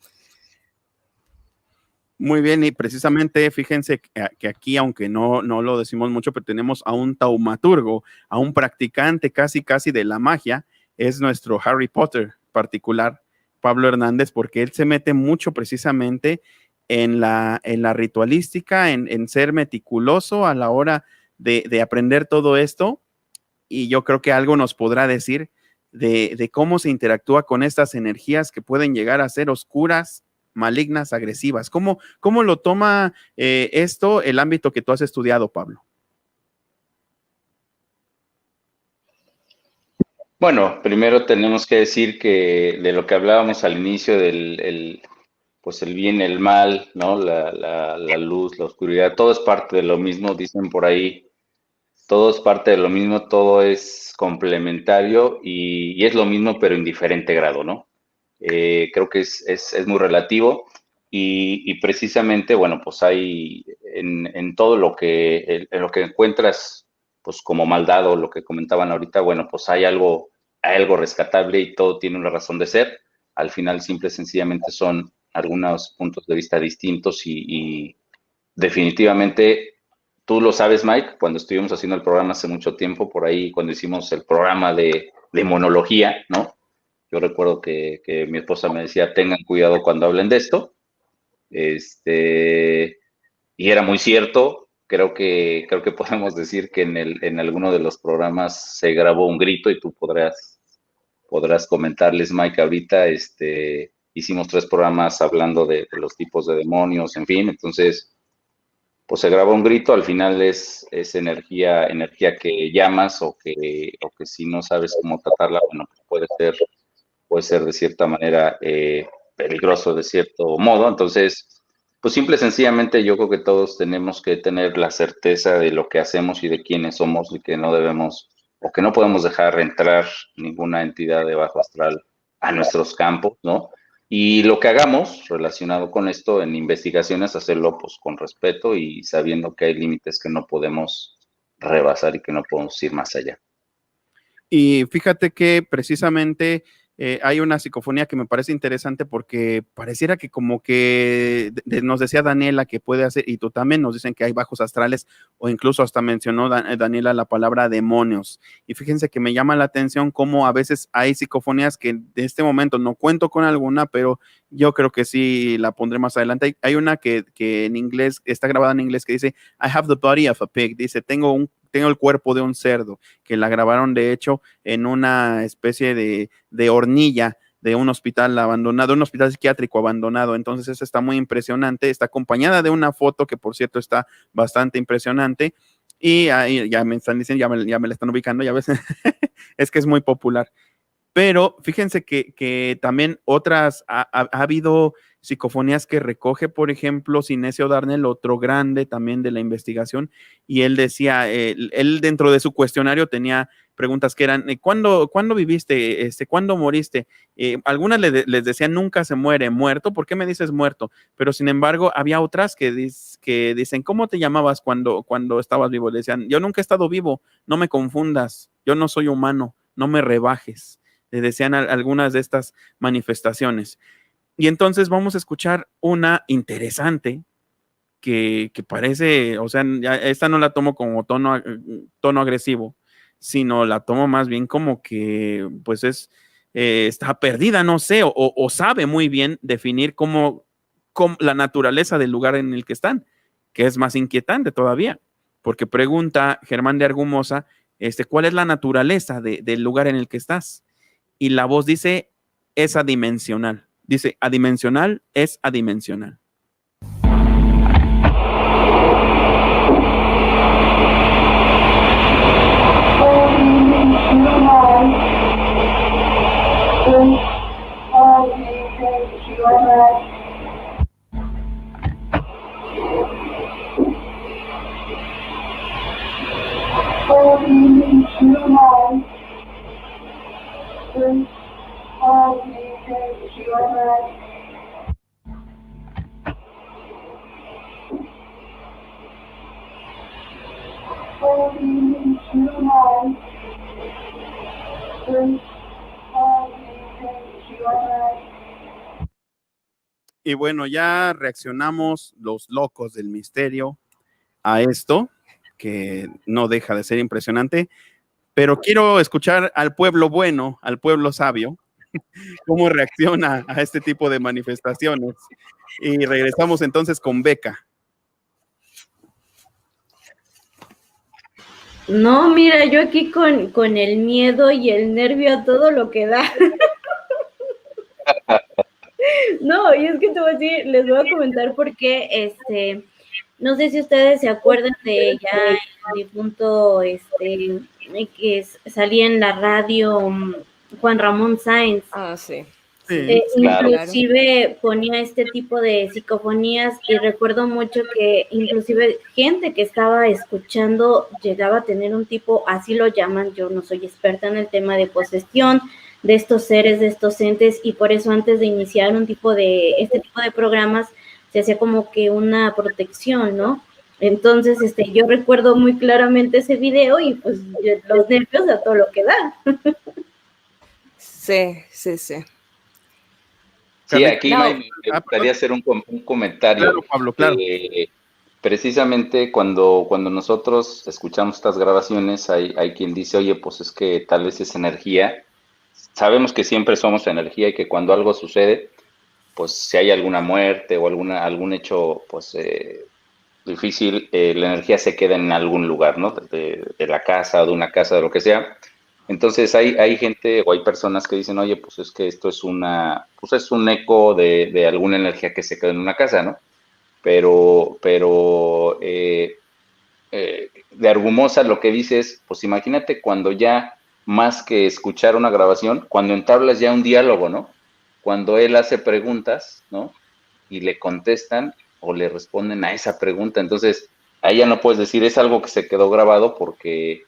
Muy bien, y precisamente fíjense que aquí, aunque no lo decimos mucho, pero tenemos a un taumaturgo, a un practicante casi de la magia, es nuestro Harry Potter particular, Pablo Hernández, porque él se mete mucho precisamente en la ritualística, en ser meticuloso a la hora de aprender todo esto, y yo creo que algo nos podrá decir de cómo se interactúa con estas energías que pueden llegar a ser oscuras, malignas, agresivas. ¿Cómo lo toma esto, el ámbito que tú has estudiado, Pablo? Bueno, primero tenemos que decir que de lo que hablábamos al inicio pues el bien, el mal, ¿no? La luz, la oscuridad, todo es parte de lo mismo, dicen por ahí, todo es parte de lo mismo, todo es complementario y es lo mismo pero en diferente grado, ¿no? Creo que es muy relativo y precisamente, bueno, pues hay en todo lo que encuentras, pues como maldad o lo que comentaban ahorita, bueno, pues hay algo rescatable y todo tiene una razón de ser. Al final, simple y sencillamente son algunos puntos de vista distintos y definitivamente, tú lo sabes, Mike, cuando estuvimos haciendo el programa hace mucho tiempo, por ahí, cuando hicimos el programa de monología, ¿no? Yo recuerdo que mi esposa me decía, tengan cuidado cuando hablen de esto. Y era muy cierto. Creo que podemos decir que en alguno de los programas se grabó un grito y tú podrás comentarles, Mike, ahorita. Hicimos 3 programas hablando de los tipos de demonios, en fin. Entonces, pues se grabó un grito. Al final es energía que llamas o que si no sabes cómo tratarla, bueno, pues puede ser de cierta manera peligroso de cierto modo. Entonces, pues simple y sencillamente yo creo que todos tenemos que tener la certeza de lo que hacemos y de quiénes somos y que no debemos o que no podemos dejar entrar ninguna entidad de bajo astral a nuestros campos, ¿no? Y lo que hagamos relacionado con esto en investigaciones, hacerlo pues con respeto y sabiendo que hay límites que no podemos rebasar y que no podemos ir más allá. Y fíjate que precisamente hay una psicofonía que me parece interesante porque pareciera que como que nos decía Daniela que puede hacer, y tú también nos dicen que hay bajos astrales, o incluso hasta mencionó Daniela la palabra demonios. Y fíjense que me llama la atención cómo a veces hay psicofonías que de este momento no cuento con alguna, pero yo creo que sí la pondré más adelante. Hay una que en inglés, está grabada en inglés, que dice, I have the body of a pig. Dice, tengo el cuerpo de un cerdo, que la grabaron de hecho en una especie de hornilla de un hospital abandonado, un hospital psiquiátrico abandonado. Entonces esa está muy impresionante, está acompañada de una foto que por cierto está bastante impresionante, y ahí ya me están diciendo, ya me la están ubicando, ya ves, es que es muy popular. Pero fíjense que también otras, ha habido psicofonías que recoge, por ejemplo, Sinesio Darnell, otro grande también de la investigación, y él decía, él dentro de su cuestionario tenía preguntas que eran, ¿cuándo viviste? ¿Cuándo moriste? Algunas les decían, nunca se muere, muerto, ¿por qué me dices muerto? Pero sin embargo, había otras que dicen, ¿cómo te llamabas cuando estabas vivo? Le decían, yo nunca he estado vivo, no me confundas, yo no soy humano, no me rebajes. Le decían algunas de estas manifestaciones. Y entonces vamos a escuchar una interesante que parece, o sea, ya esta no la tomo como tono agresivo, sino la tomo más bien como que pues está perdida, no sé, o sabe muy bien definir cómo la naturaleza del lugar en el que están, que es más inquietante todavía, porque pregunta Germán de Argumosa, ¿cuál es la naturaleza del lugar en el que estás? Y la voz dice, es adimensional. Dice, adimensional es adimensional. Y bueno, ya reaccionamos los locos del misterio a esto, que no deja de ser impresionante, pero quiero escuchar al pueblo bueno, al pueblo sabio, cómo reacciona a este tipo de manifestaciones. Y regresamos entonces con Beca. No, mira, yo aquí con el miedo y el nervio a todo lo que da. No, y es que te voy a decir, les voy a comentar por qué, no sé si ustedes se acuerdan de ya el difunto, que salía en la radio, Juan Ramón Sáenz. Ah, sí. Claro. Inclusive ponía este tipo de psicofonías y recuerdo mucho que inclusive gente que estaba escuchando llegaba a tener un tipo, así lo llaman, yo no soy experta en el tema de posesión de estos seres, de estos entes, y por eso antes de iniciar este tipo de programas se hacía como que una protección, ¿no? Entonces, yo recuerdo muy claramente ese video y pues los nervios a todo lo que da. Sí. Sí, aquí me gustaría hacer un comentario. Claro, Pablo, claro. Precisamente cuando nosotros escuchamos estas grabaciones, hay quien dice, oye, pues es que tal vez es energía. Sabemos que siempre somos energía y que cuando algo sucede, pues si hay alguna muerte o algún hecho pues difícil, la energía se queda en algún lugar, ¿no? De la casa o de una casa, de lo que sea. Entonces hay gente o hay personas que dicen, oye, pues es que esto es es un eco de alguna energía que se quedó en una casa, ¿no? Pero de Argumosa lo que dice es, pues imagínate cuando ya, más que escuchar una grabación, cuando entablas ya un diálogo, ¿no? Cuando él hace preguntas, ¿no? Y le contestan o le responden a esa pregunta. Entonces, ahí ya no puedes decir, es algo que se quedó grabado porque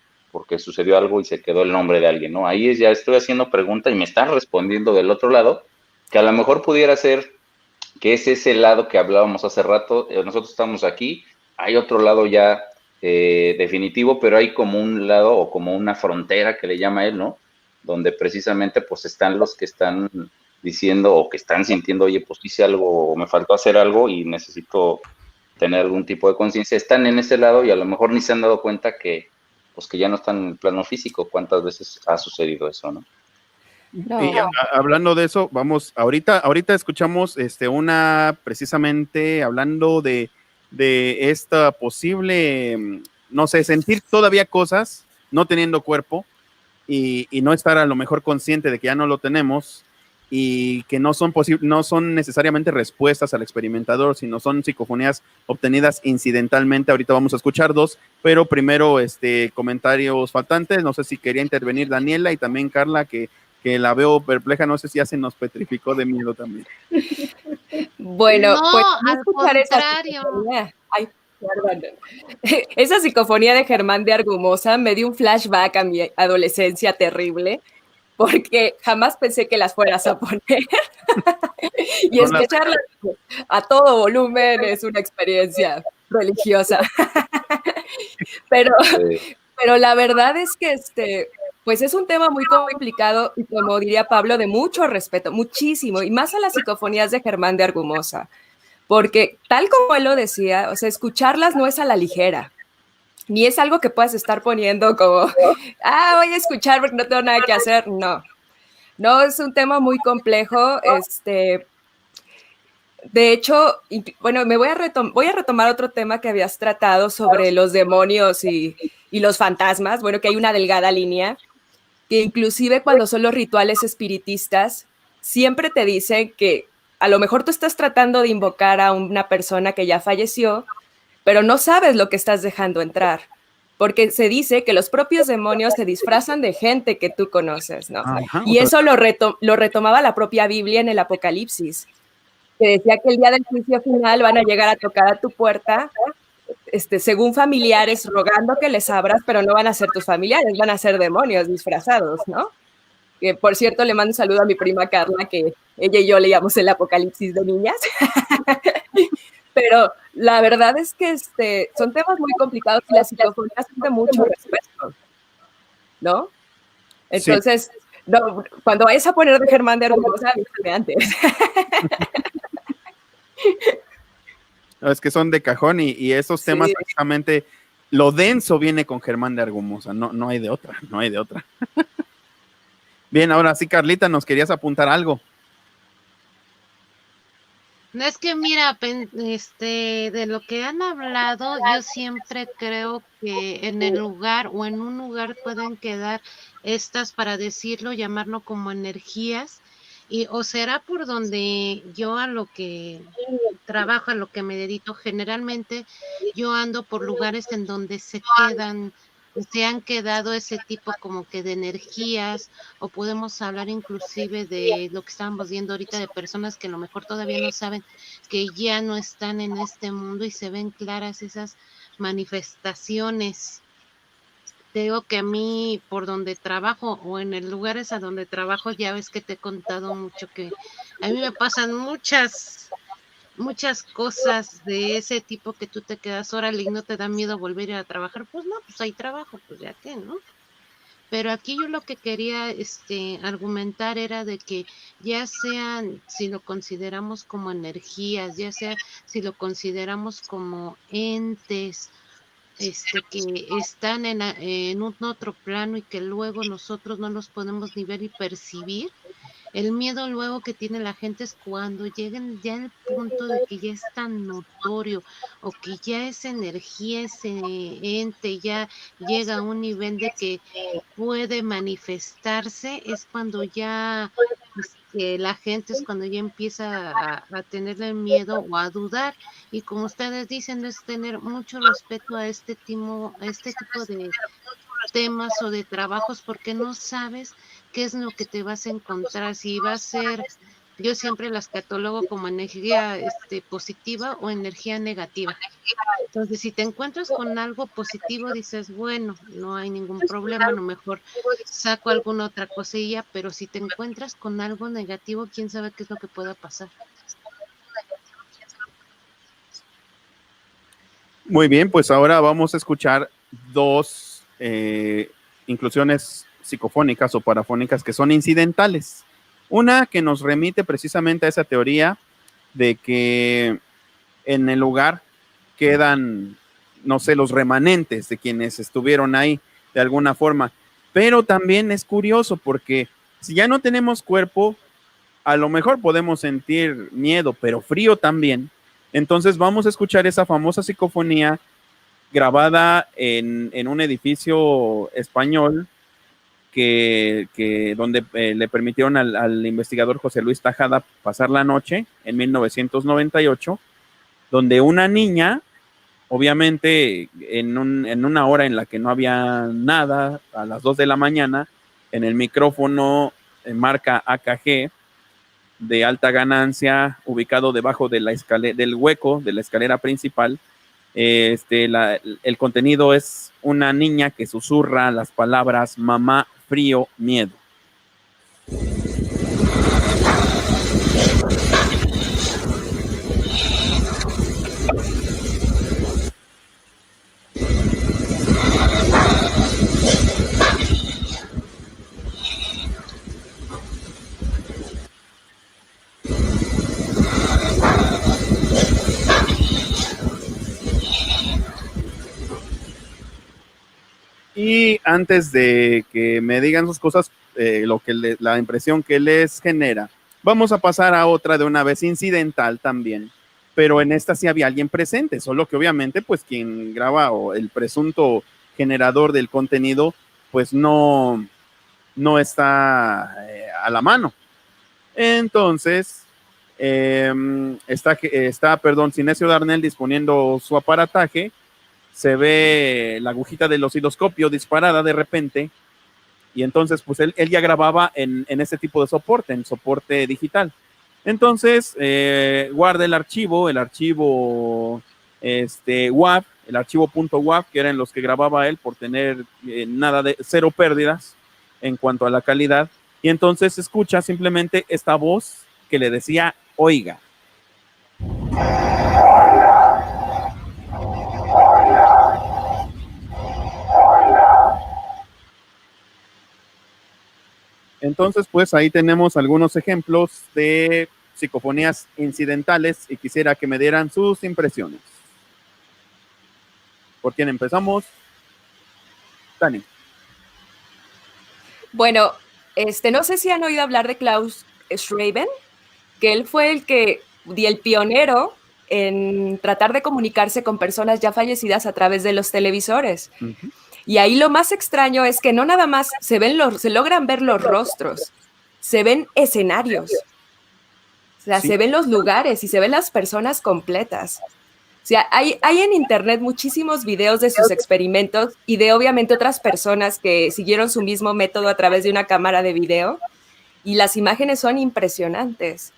sucedió algo y se quedó el nombre de alguien, ¿no? Ahí ya estoy haciendo pregunta y me están respondiendo del otro lado, que a lo mejor pudiera ser que es ese lado que hablábamos hace rato. Nosotros estamos aquí, hay otro lado ya definitivo, pero hay como un lado o como una frontera que le llama él, ¿no? Donde precisamente pues están los que están diciendo o que están sintiendo, oye, pues hice algo o me faltó hacer algo y necesito tener algún tipo de conciencia. Están en ese lado y a lo mejor ni se han dado cuenta que pues que ya no están en el plano físico. ¿Cuántas veces ha sucedido eso, no? No. Y hablando de eso, vamos, ahorita escuchamos precisamente hablando de esta posible, no sé, sentir todavía cosas, no teniendo cuerpo, y no estar a lo mejor consciente de que ya no lo tenemos, y que no son necesariamente respuestas al experimentador, sino son psicofonías obtenidas incidentalmente. Ahorita vamos a escuchar dos, pero primero comentarios faltantes. No sé si quería intervenir Daniela y también Carla, que la veo perpleja, no sé si ya se nos petrificó de miedo también. Bueno, no, pues al contrario. Esa psicofonía de Germán de Argumosa me dio un flashback a mi adolescencia terrible, porque jamás pensé que las fueras a poner. Y escucharlas a todo volumen es una experiencia religiosa. Pero la verdad es que pues es un tema muy complicado y, como diría Pablo, de mucho respeto, muchísimo, y más a las psicofonías de Germán de Argumosa, porque tal como él lo decía, o sea, escucharlas no es a la ligera, ni es algo que puedas estar poniendo como, voy a escuchar porque no tengo nada que hacer. No, es un tema muy complejo. De hecho, bueno, voy a retomar otro tema que habías tratado sobre los demonios y los fantasmas. Bueno, que hay una delgada línea, que inclusive cuando son los rituales espiritistas, siempre te dicen que a lo mejor tú estás tratando de invocar a una persona que ya falleció, pero no sabes lo que estás dejando entrar, porque se dice que los propios demonios se disfrazan de gente que tú conoces, ¿no? Ajá, Y eso lo retomaba la propia Biblia en el Apocalipsis, que decía que el día del juicio final van a llegar a tocar a tu puerta, según familiares, rogando que les abras, pero no van a ser tus familiares, van a ser demonios disfrazados, ¿no? Que, por cierto, le mando un saludo a mi prima Carla, que ella y yo leíamos el Apocalipsis de niñas. Pero la verdad es que son temas muy complicados y las psicofonías son de mucho respeto, ¿no? Entonces, sí. No, cuando vayas a poner de Germán de Argumosa, avísame antes. No, es que son de cajón y esos temas precisamente, lo denso viene con Germán de Argumosa, no hay de otra, no hay de otra. Bien, ahora sí, Carlita, nos querías apuntar algo. No, es que mira, de lo que han hablado, yo siempre creo que en el lugar o en un lugar pueden quedar estas, para decirlo, llamarlo como energías, y o será por donde yo a lo que trabajo, a lo que me dedico, generalmente yo ando por lugares en donde se han quedado ese tipo como que de energías, o podemos hablar inclusive de lo que estábamos viendo ahorita, de personas que a lo mejor todavía no saben que ya no están en este mundo y se ven claras esas manifestaciones. Te digo que a mí, por donde trabajo o en el lugares a donde trabajo, ya ves que te he contado mucho que a mí me pasan muchas cosas de ese tipo que tú te quedas, órale, y no te da miedo volver a trabajar. Pues no, pues hay trabajo, pues ya que, ¿no? Pero aquí yo lo que quería argumentar era de que ya sean, si lo consideramos como energías, ya sea si lo consideramos como entes, que están en un otro plano y que luego nosotros no los podemos ni ver y percibir. El miedo luego que tiene la gente es cuando lleguen ya al punto de que ya es tan notorio, o que ya esa energía, ese ente ya llega a un nivel de que puede manifestarse, es cuando ya la gente, es cuando ya empieza a tenerle miedo o a dudar. Y como ustedes dicen, es tener mucho respeto a este tipo de temas o de trabajos, porque no sabes qué es lo que te vas a encontrar, si va a ser, yo siempre las catalogo como energía positiva o energía negativa. Entonces, si te encuentras con algo positivo, dices, bueno, no hay ningún problema, a lo mejor saco alguna otra cosilla, pero si te encuentras con algo negativo, quién sabe qué es lo que pueda pasar. Muy bien, pues ahora vamos a escuchar dos inclusiones psicofónicas o parafónicas que son incidentales. Una que nos remite precisamente a esa teoría de que en el lugar quedan, no sé, los remanentes de quienes estuvieron ahí de alguna forma. Pero también es curioso porque si ya no tenemos cuerpo, a lo mejor podemos sentir miedo, pero frío también. Entonces vamos a escuchar esa famosa psicofonía grabada en un edificio español donde le permitieron al investigador José Luis Tejada pasar la noche en 1998, donde una niña, obviamente en una hora en la que no había nada, a las 2 de la mañana, en el micrófono marca AKG de alta ganancia, ubicado debajo de del hueco de la escalera principal. El contenido es una niña que susurra las palabras mamá, frío, miedo. Y antes de que me digan sus cosas, la impresión que les genera Vamos a pasar a otra de una vez incidental también, pero en esta sí había alguien presente, solo que obviamente pues quien graba o el presunto generador del contenido pues no está a la mano. Entonces está Sinesio Darnell disponiendo su aparataje, se ve la agujita del osciloscopio disparada de repente. Y entonces, pues él ya grababa en ese tipo de soporte, en soporte digital. Entonces, guarda el archivo WAV, el archivo .wav, que eran los que grababa él por tener cero pérdidas en cuanto a la calidad. Y entonces escucha simplemente esta voz que le decía, oiga. Entonces, pues ahí tenemos algunos ejemplos de psicofonías incidentales y quisiera que me dieran sus impresiones. ¿Por quién empezamos? Dani. Bueno, no sé si han oído hablar de Klaus Schraben, que él fue el pionero en tratar de comunicarse con personas ya fallecidas a través de los televisores. Uh-huh. Y ahí lo más extraño es que no nada más se logran ver los rostros, se ven escenarios, o sea, sí, se ven los lugares y se ven las personas completas. O sea, hay en internet muchísimos videos de sus experimentos y de obviamente otras personas que siguieron su mismo método a través de una cámara de video, y las imágenes son impresionantes,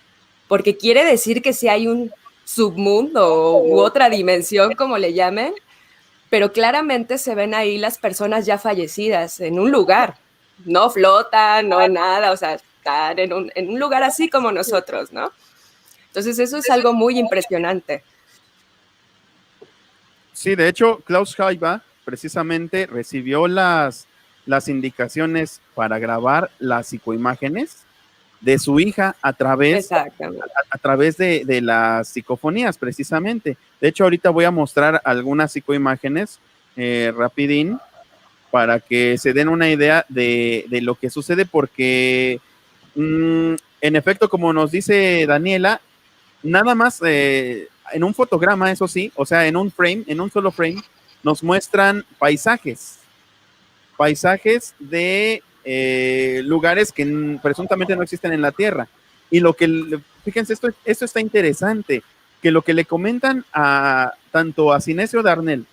porque quiere decir que sí hay un submundo u otra dimensión, como le llamen, pero claramente se ven ahí las personas ya fallecidas en un lugar, no flotan, no nada, o sea, están en un lugar así como nosotros, ¿no? Entonces eso es algo muy impresionante. Sí, de hecho, Klaus Schreiber precisamente recibió las indicaciones para grabar las psicoimágenes de su hija a través de las psicofonías, precisamente. De hecho, ahorita voy a mostrar algunas psicoimágenes rapidín para que se den una idea de lo que sucede, porque en efecto, como nos dice Daniela, nada más en un fotograma, eso sí, o sea, en un solo frame, nos muestran paisajes de lugares que presuntamente no existen en la Tierra. Y fíjense, esto está interesante, que lo que le comentan tanto a Sinesio Darnell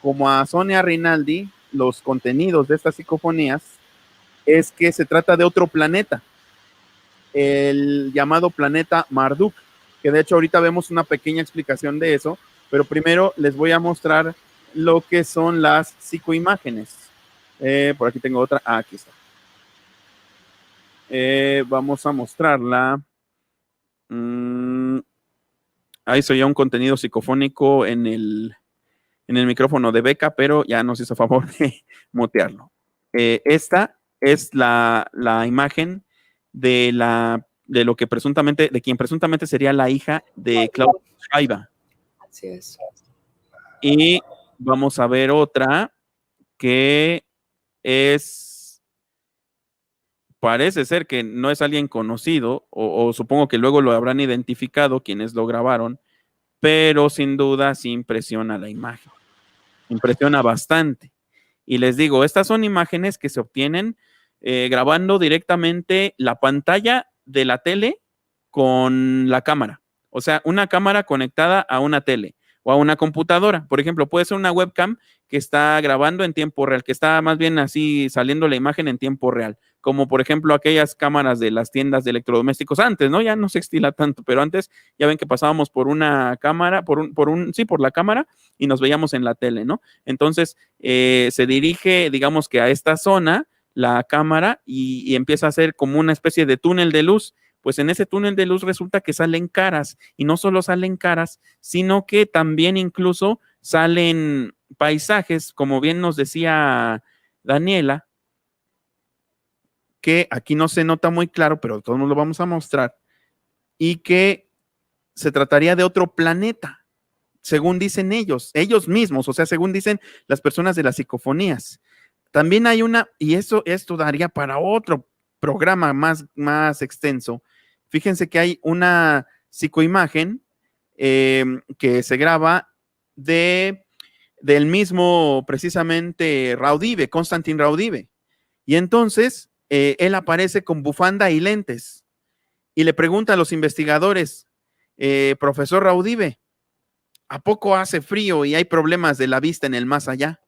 como a Sonia Rinaldi, los contenidos de estas psicofonías, es que se trata de otro planeta, el llamado planeta Marduk, que de hecho ahorita vemos una pequeña explicación de eso, pero primero les voy a mostrar lo que son las psicoimágenes. Por aquí tengo otra, aquí está. Vamos a mostrarla. Ahí se oye un contenido psicofónico en el micrófono de Beca, pero ya nos hizo favor de mutearlo. Esta es la imagen de quien presuntamente sería la hija de Klaus Schreiber. Así es. Y vamos a ver otra que parece ser que no es alguien conocido, o supongo que luego lo habrán identificado quienes lo grabaron, pero sin duda sí impresiona la imagen. Impresiona bastante. Y les digo, estas son imágenes que se obtienen grabando directamente la pantalla de la tele con la cámara. O sea, una cámara conectada a una tele o a una computadora. Por ejemplo, puede ser una webcam que está grabando en tiempo real, que está más bien así saliendo la imagen en tiempo real, como por ejemplo aquellas cámaras de las tiendas de electrodomésticos antes, ¿no? Ya no se estila tanto, pero antes ya ven que pasábamos por una cámara, por la cámara y nos veíamos en la tele, ¿no? Entonces se dirige, digamos que a esta zona la cámara y empieza a hacer como una especie de túnel de luz. Pues en ese túnel de luz resulta que salen caras, y no solo salen caras, sino que también incluso salen paisajes, como bien nos decía Daniela, que aquí no se nota muy claro, pero todos nos lo vamos a mostrar, y que se trataría de otro planeta, según dicen ellos mismos, o sea, según dicen las personas de las psicofonías. También hay esto daría para otro programa más extenso. fíjense que hay una psicoimagen que se graba del mismo, precisamente, Raudive, Konstantin Raudive. Y entonces él aparece con bufanda y lentes y le pregunta a los investigadores, profesor Raudive, ¿a poco hace frío y hay problemas de la vista en el más allá?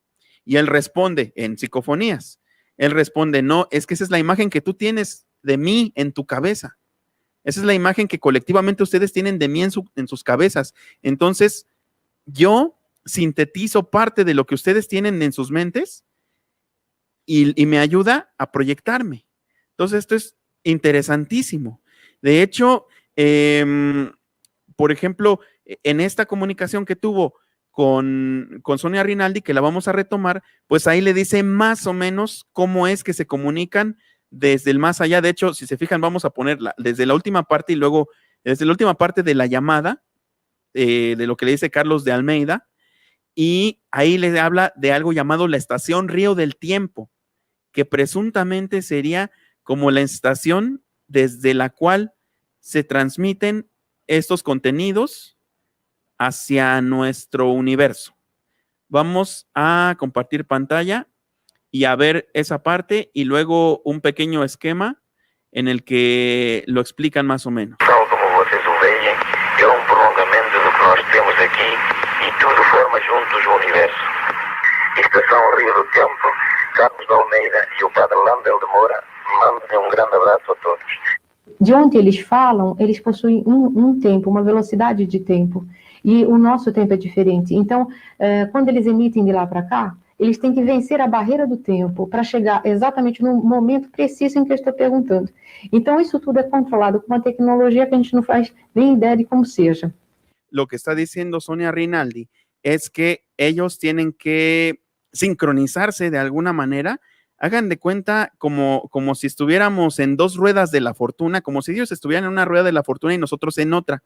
Y él responde en psicofonías, él responde, no, es que esa es la imagen que tú tienes de mí en tu cabeza. Esa es la imagen que colectivamente ustedes tienen de mí en sus cabezas. Entonces, yo sintetizo parte de lo que ustedes tienen en sus mentes y me ayuda a proyectarme. Entonces, esto es interesantísimo. De hecho, por ejemplo, en esta comunicación que tuvo con Sonia Rinaldi, que la vamos a retomar, pues ahí le dice más o menos cómo es que se comunican desde el más allá. De hecho, si se fijan, vamos a ponerla desde la última parte y luego desde la última parte de la llamada, de lo que le dice Carlos de Almeida, y ahí le habla de algo llamado la estación Río del Tiempo, que presuntamente sería como la estación desde la cual se transmiten estos contenidos hacia nuestro universo. Vamos a compartir pantalla y a ver esa parte y luego un pequeño esquema en el que lo explican más o menos. Tal como vocês o veem, é prolongamento do que nós temos aqui e tudo forma juntos o universo. Estação Rio do Tempo, Carlos de Almeida e o Padre Landel de Moura mandam grande abraço a todos. De onde eles falam, eles possuem um tempo, uma velocidade de tempo, e o nosso tempo é diferente. Então, quando eles emitem de lá para cá, eles têm que vencer a barreira do tempo para chegar exatamente no momento preciso em que eu estou perguntando. Então, isso tudo é controlado com uma tecnologia que a gente não faz nem ideia de como seja. Lo que está diciendo Sonia Rinaldi es que ellos tienen que sincronizarse de alguna manera. Hagan de cuenta como si estuviéramos en dos ruedas de la fortuna, como si ellos estuvieran en una rueda de la fortuna y nosotros en otra.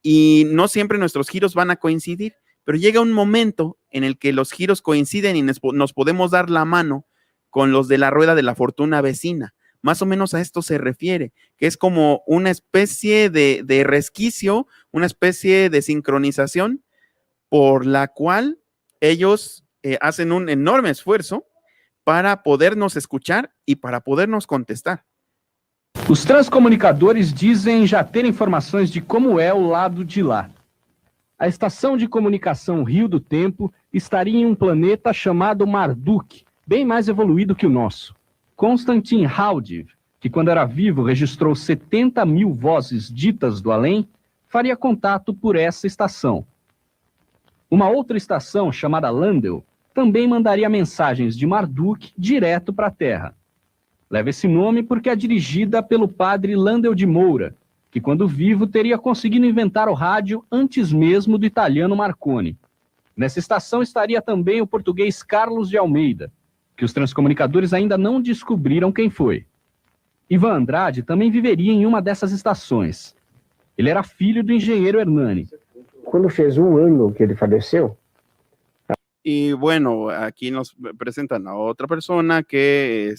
Y no siempre nuestros giros van a coincidir, pero llega un momento en el que los giros coinciden y nos podemos dar la mano con los de la rueda de la fortuna vecina. Más o menos a esto se refiere, que es como una especie de resquicio, una especie de sincronización por la cual ellos hacen un enorme esfuerzo para podernos escuchar e para podernos contestar. Os transcomunicadores dizem já ter informações de como é o lado de lá. A estação de comunicação Rio do Tempo estaria em um planeta chamado Marduk, bem mais evoluído que o nosso. Konstantin Raudive, que quando era vivo registrou 70 mil vozes ditas do além, faria contato por essa estação. Uma outra estação, chamada Landel, também mandaria mensagens de Marduk direto para a Terra. Leva esse nome porque é dirigida pelo padre Landel de Moura, que quando vivo teria conseguido inventar o rádio antes mesmo do italiano Marconi. Nessa estação estaria também o português Carlos de Almeida, que os transcomunicadores ainda não descobriram quem foi. Ivan Andrade também viveria em uma dessas estações. Ele era filho do engenheiro Hernani. Quando fez um ano que ele faleceu. Y bueno, aquí nos presentan a otra persona que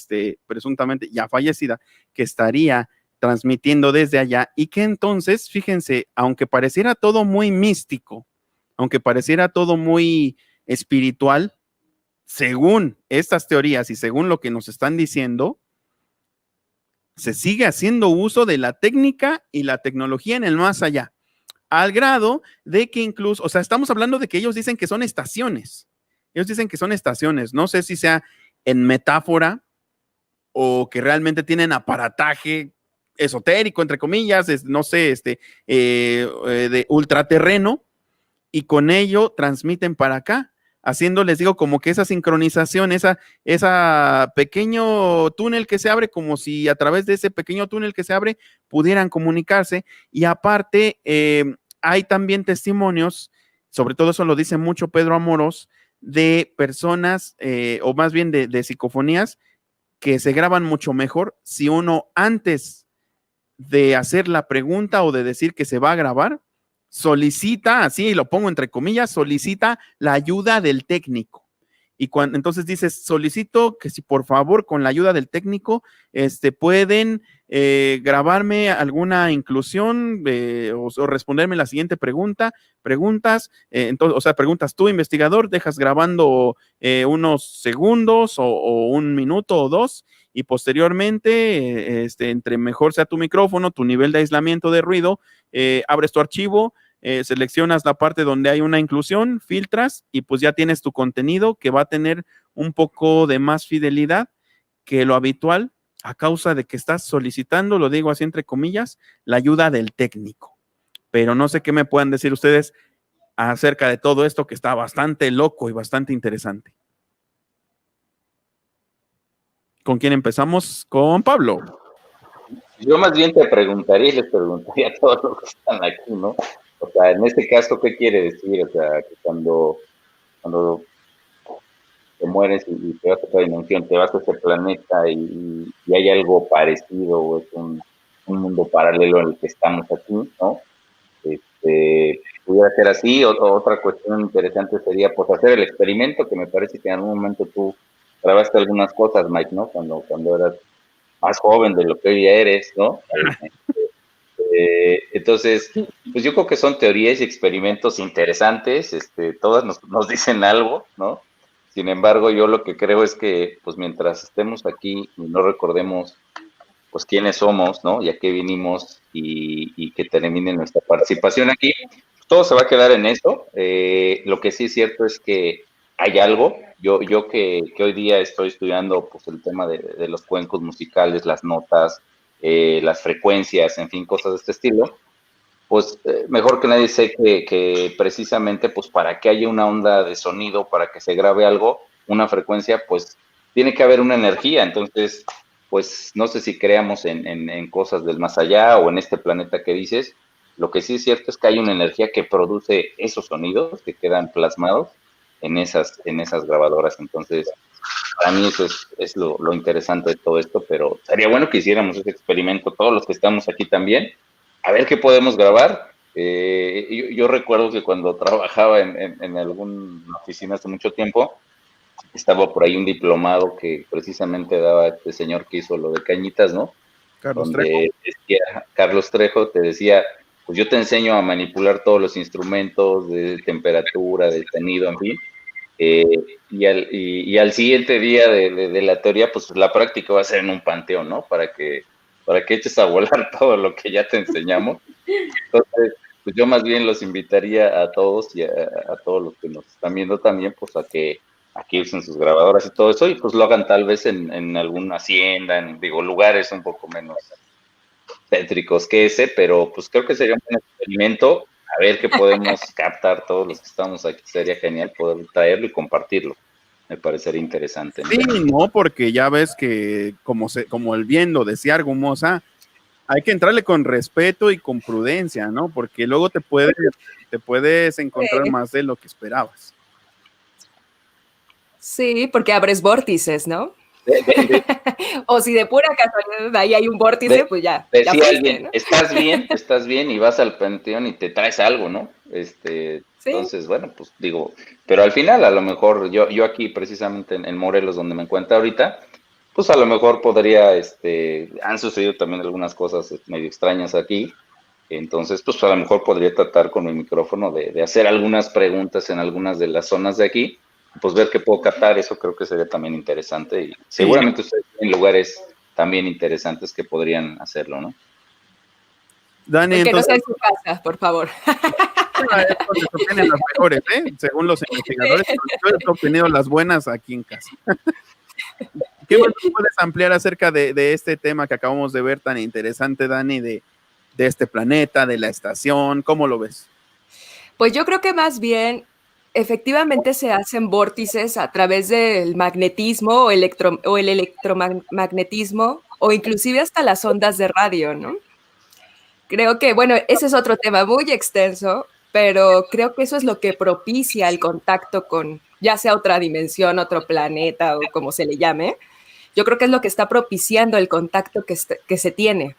presuntamente ya fallecida, que estaría transmitiendo desde allá y que entonces, fíjense, aunque pareciera todo muy místico, aunque pareciera todo muy espiritual, según estas teorías y según lo que nos están diciendo, se sigue haciendo uso de la técnica y la tecnología en el más allá, al grado de que incluso, o sea, estamos hablando de que ellos dicen que son estaciones. Ellos dicen que son estaciones. No sé si sea en metáfora o que realmente tienen aparataje esotérico, entre comillas, no sé, de ultraterreno, y con ello transmiten para acá, haciendo, les digo, como que esa sincronización, esa pequeño túnel que se abre, como si a través de ese pequeño túnel que se abre pudieran comunicarse. Y aparte, hay también testimonios, sobre todo eso lo dice mucho Pedro Amorós, de personas, o más bien de psicofonías, que se graban mucho mejor si uno antes de hacer la pregunta o de decir que se va a grabar, solicita, así lo pongo entre comillas, solicita la ayuda del técnico. Y entonces dices, solicito que si por favor con la ayuda del técnico pueden grabarme alguna inclusión o responderme la siguiente preguntas, entonces, o sea, preguntas tú, investigador, dejas grabando unos segundos o 1 minuto o 2 y posteriormente, entre mejor sea tu micrófono, tu nivel de aislamiento de ruido, abres tu archivo, seleccionas la parte donde hay una inclusión, filtras y pues ya tienes tu contenido que va a tener un poco de más fidelidad que lo habitual a causa de que estás solicitando, lo digo así entre comillas, la ayuda del técnico. Pero no sé qué me puedan decir ustedes acerca de todo esto que está bastante loco y bastante interesante. ¿Con quién empezamos? Con Pablo. Yo más bien te preguntaría y les preguntaría a todos los que están aquí, ¿no? O sea, en este caso, ¿qué quiere decir? O sea, que cuando te mueres y te vas a otra dimensión, te vas a ese planeta y hay algo parecido, o es un mundo paralelo en el que estamos aquí, ¿no? Pudiera ser así, o otra cuestión interesante sería pues hacer el experimento, que me parece que en algún momento tú grabaste algunas cosas, Mike, ¿no? Cuando eras más joven de lo que hoy eres, ¿no? Entonces, pues yo creo que son teorías y experimentos interesantes, todas nos dicen algo, ¿no? Sin embargo, yo lo que creo es que, pues mientras estemos aquí y no recordemos, pues quiénes somos, ¿no? Y a qué vinimos y que termine nuestra participación aquí, todo se va a quedar en eso. Lo que sí es cierto es que hay algo. Yo que hoy día estoy estudiando, pues el tema de los cuencos musicales, las notas, las frecuencias, en fin, cosas de este estilo, pues mejor que nadie sé que precisamente pues para que haya una onda de sonido, para que se grabe algo, una frecuencia, pues tiene que haber una energía. Entonces, pues no sé si creamos en cosas del más allá o en este planeta que dices. Lo que sí es cierto es que hay una energía que produce esos sonidos que quedan plasmados en esas grabadoras. Entonces, para mí eso es lo interesante de todo esto, pero sería bueno que hiciéramos ese experimento, todos los que estamos aquí también, a ver qué podemos grabar. Yo recuerdo que cuando trabajaba en alguna oficina hace mucho tiempo, estaba por ahí un diplomado que precisamente daba este señor que hizo lo de Cañitas, ¿no? Carlos Trejo. Carlos Trejo te decía, pues yo te enseño a manipular todos los instrumentos de temperatura, de sonido, en fin. Y al siguiente día de la teoría, pues la práctica va a ser en un panteón, ¿no? Para que eches a volar todo lo que ya te enseñamos. Entonces, pues yo más bien los invitaría a todos y a todos los que nos están viendo también, pues a que usen sus grabadoras y todo eso, y pues lo hagan tal vez en alguna hacienda, lugares un poco menos céntricos que ese, pero pues creo que sería un buen experimento, a ver qué podemos captar todos los que estamos aquí. Sería genial poder traerlo y compartirlo. Me parecería interesante, ¿no? Sí, no, porque ya ves que como el viendo decía Argumosa, hay que entrarle con respeto y con prudencia, ¿no? Porque luego te puedes encontrar más de lo que esperabas. Sí, porque abres vórtices, ¿no? O si de pura casualidad ahí hay un vórtice, pues ya. Decía fuiste, alguien, ¿no? estás bien y vas al panteón y te traes algo, ¿no? ¿Sí? Entonces, bueno, pues digo, pero al final a lo mejor yo aquí precisamente en Morelos, donde me encuentro ahorita, pues a lo mejor podría, han sucedido también algunas cosas medio extrañas aquí, entonces pues a lo mejor podría tratar con mi micrófono de hacer algunas preguntas en algunas de las zonas de aquí, pues ver qué puedo captar. Eso creo que sería también interesante y seguramente ustedes tienen lugares también interesantes que podrían hacerlo, ¿no? Dani, porque entonces, no sea en su casa, por favor. Es donde se obtienen las mejores, según los investigadores. Yo he obtenido las buenas aquí en casa. ¿Qué más puedes ampliar acerca de este tema que acabamos de ver tan interesante, Dani, de este planeta, de la estación? ¿Cómo lo ves? Pues yo creo que más bien efectivamente se hacen vórtices a través del magnetismo o el electromagnetismo o inclusive hasta las ondas de radio, ¿no? Creo que, bueno, ese es otro tema muy extenso, pero creo que eso es lo que propicia el contacto con ya sea otra dimensión, otro planeta o como se le llame. Yo creo que es lo que está propiciando el contacto que se tiene.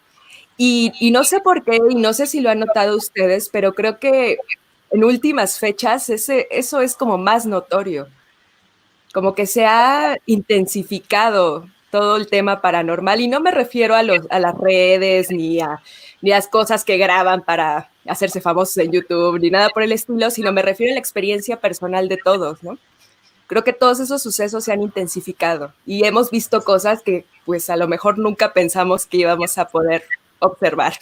Y no sé por qué, y no sé si lo han notado ustedes, pero creo que en últimas fechas eso es como más notorio. Como que se ha intensificado todo el tema paranormal, y no me refiero a las redes ni a las cosas que graban para hacerse famosos en YouTube, ni nada por el estilo, sino me refiero a la experiencia personal de todos, ¿no? Creo que todos esos sucesos se han intensificado y hemos visto cosas que pues a lo mejor nunca pensamos que íbamos a poder observar.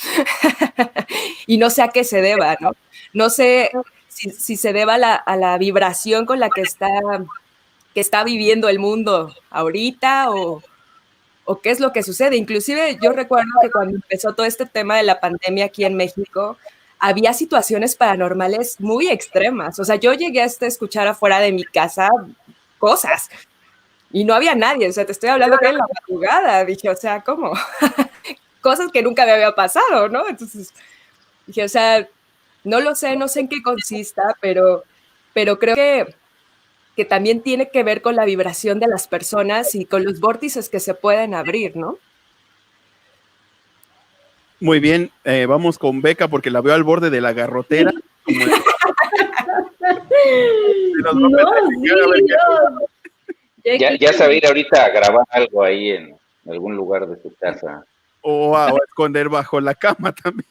Y no sé a qué se deba, ¿no? No sé si se deba a la vibración con la que está viviendo el mundo ahorita o qué es lo que sucede. Inclusive yo recuerdo que cuando empezó todo este tema de la pandemia aquí en México, había situaciones paranormales muy extremas. O sea, yo llegué hasta escuchar afuera de mi casa cosas y no había nadie. O sea, te estoy hablando que en la madrugada. Dije, o sea, ¿cómo? Cosas que nunca me había pasado, ¿no? Entonces dije, o sea, no lo sé, no sé en qué consista, pero creo que también tiene que ver con la vibración de las personas y con los vórtices que se pueden abrir, ¿no? Muy bien, vamos con Beca porque la veo al borde de la garrotera. Ya sabe ir ahorita a grabar algo ahí en algún lugar de su casa. O a esconder bajo la cama también.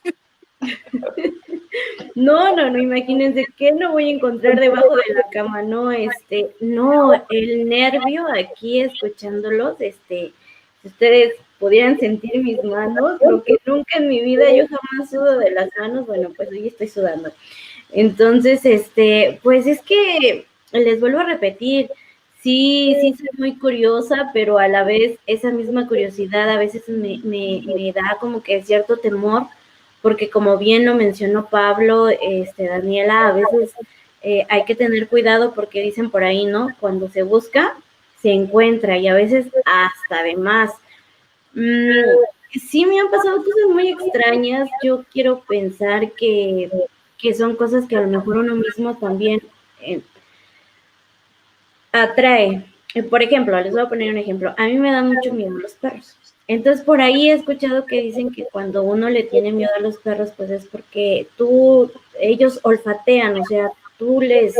No, imagínense que no voy a encontrar debajo de la cama, no, el nervio aquí escuchándolos, si ustedes pudieran sentir mis manos, lo que nunca en mi vida yo jamás sudo de las manos, bueno, pues hoy estoy sudando. Entonces, pues es que les vuelvo a repetir, sí soy muy curiosa, pero a la vez esa misma curiosidad a veces me da como que cierto temor, porque como bien lo mencionó Pablo, Daniela, a veces hay que tener cuidado porque dicen por ahí, ¿no? Cuando se busca, se encuentra y a veces hasta de más. Sí me han pasado cosas muy extrañas, yo quiero pensar que son cosas que a lo mejor uno mismo también atrae. Por ejemplo, les voy a poner un ejemplo, a mí me dan mucho miedo los perros. Entonces, por ahí he escuchado que dicen que cuando uno le tiene miedo a los perros, pues es porque ellos olfatean, o sea, tú les,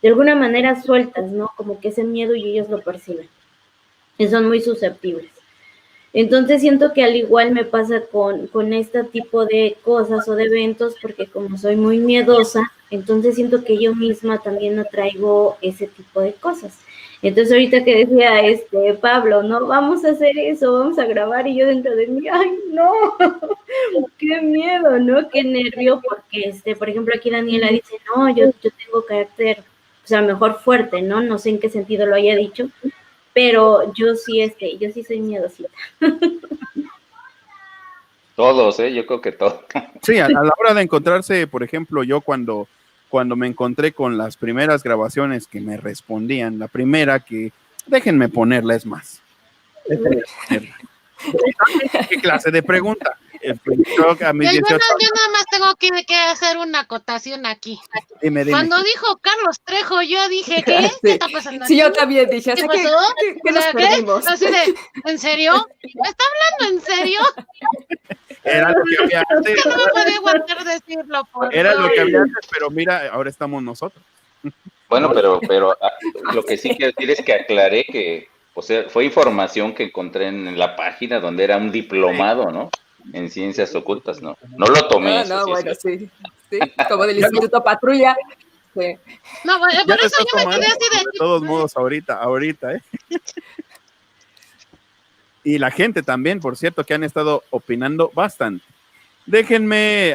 de alguna manera sueltas, ¿no? Como que ese miedo y ellos lo perciben. Y son muy susceptibles. Entonces, siento que al igual me pasa con este tipo de cosas o de eventos, porque como soy muy miedosa, entonces siento que yo misma también atraigo ese tipo de cosas. Entonces ahorita que decía Pablo, no, vamos a hacer eso, vamos a grabar, y yo dentro de mí, ay, no, qué miedo, ¿no? Qué nervio, porque por ejemplo, aquí Daniela dice, no, yo tengo carácter, o sea, mejor fuerte, ¿no? No sé en qué sentido lo haya dicho, pero yo sí soy miedosita. Todos, yo creo que todos. Sí, a la hora de encontrarse, por ejemplo, yo cuando me encontré con las primeras grabaciones que me respondían, la primera que, déjenme ponerla, es más. Déjenme ponerla. ¿Qué clase de pregunta? A mis 18 yo nada más tengo que hacer una acotación aquí. Dime. Cuando dijo Carlos Trejo, yo dije, ¿qué? Sí. ¿Qué está pasando? Sí, yo también dije, ¿Qué o sea, pasó? ¿qué nos perdimos? Así de, ¿en serio? ¿Me está hablando en serio? Era lo que había antes. Es que no me puede aguantar decirlo. Era lo que había antes, pero mira, ahora estamos nosotros. Bueno, pero lo que sí quiero decir es que aclaré que, o sea, fue información que encontré en la página donde era un diplomado, ¿no? En ciencias ocultas, ¿no? No lo tomé. No, bueno, sí, como del Instituto Patrulla. Sí. No, por eso yo me quedé así de todos modos, ahorita, Y la gente también, por cierto, que han estado opinando bastante. Déjenme,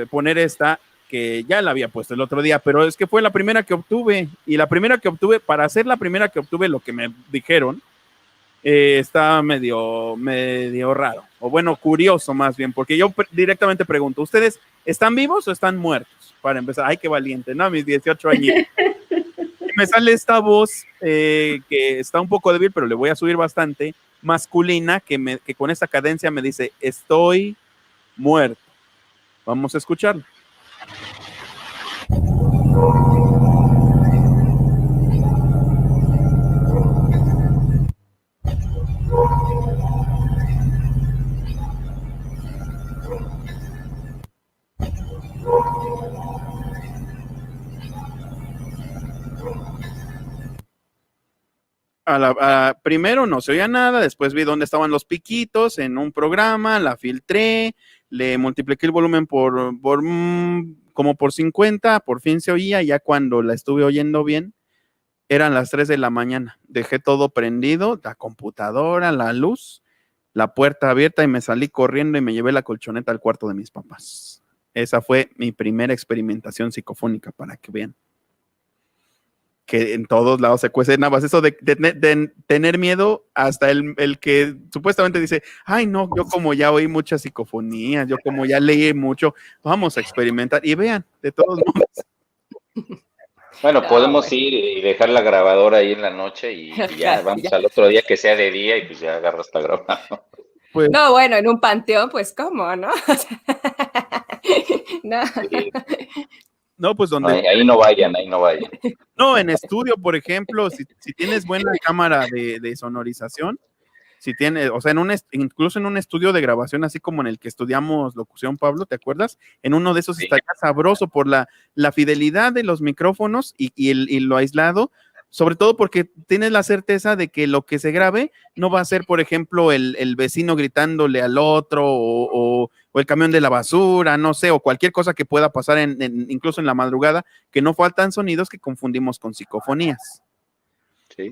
poner esta, que ya la había puesto el otro día, pero es que fue la primera que obtuve, y la primera que obtuve, para ser la primera que obtuve, lo que me dijeron, está medio raro, o bueno, curioso más bien, porque yo directamente pregunto, ¿ustedes están vivos o están muertos? Para empezar, ay, qué valiente, ¿no? Mis 18 años. Y me sale esta voz que está un poco débil, pero le voy a subir bastante, masculina, que con esta cadencia me dice, estoy muerto. Vamos a escucharlo. Primero no se oía nada, después vi dónde estaban los piquitos en un programa, la filtré, le multipliqué el volumen como por 50, por fin se oía, ya cuando la estuve oyendo bien, eran las 3 de la mañana. Dejé todo prendido, la computadora, la luz, la puerta abierta y me salí corriendo y me llevé la colchoneta al cuarto de mis papás. Esa fue mi primera experimentación psicofónica, para que vean. Que en todos lados se cuece nada más eso de tener miedo, hasta el que supuestamente dice, ay no, yo como ya oí muchas psicofonías, yo como ya leí mucho, vamos a experimentar y vean, de todos modos. Bueno, podemos ir y dejar la grabadora ahí en la noche y ya vamos al otro día que sea de día y pues ya agarras la grabadora. Pues, No, bueno, en un panteón, pues, ¿cómo, no? No. no, pues donde... Ahí no vayan, ahí no vayan. No, en estudio, por ejemplo, si tienes buena cámara de sonorización, si tienes, o sea, incluso en un estudio de grabación, así como en el que estudiamos locución, Pablo, ¿te acuerdas? En uno de esos Sí. estaría sabroso por la fidelidad de los micrófonos y lo aislado, sobre todo porque tienes la certeza de que lo que se grabe no va a ser, por ejemplo, el vecino gritándole al otro o el camión de la basura, no sé, o cualquier cosa que pueda pasar incluso en la madrugada, que no faltan sonidos que confundimos con psicofonías. Sí.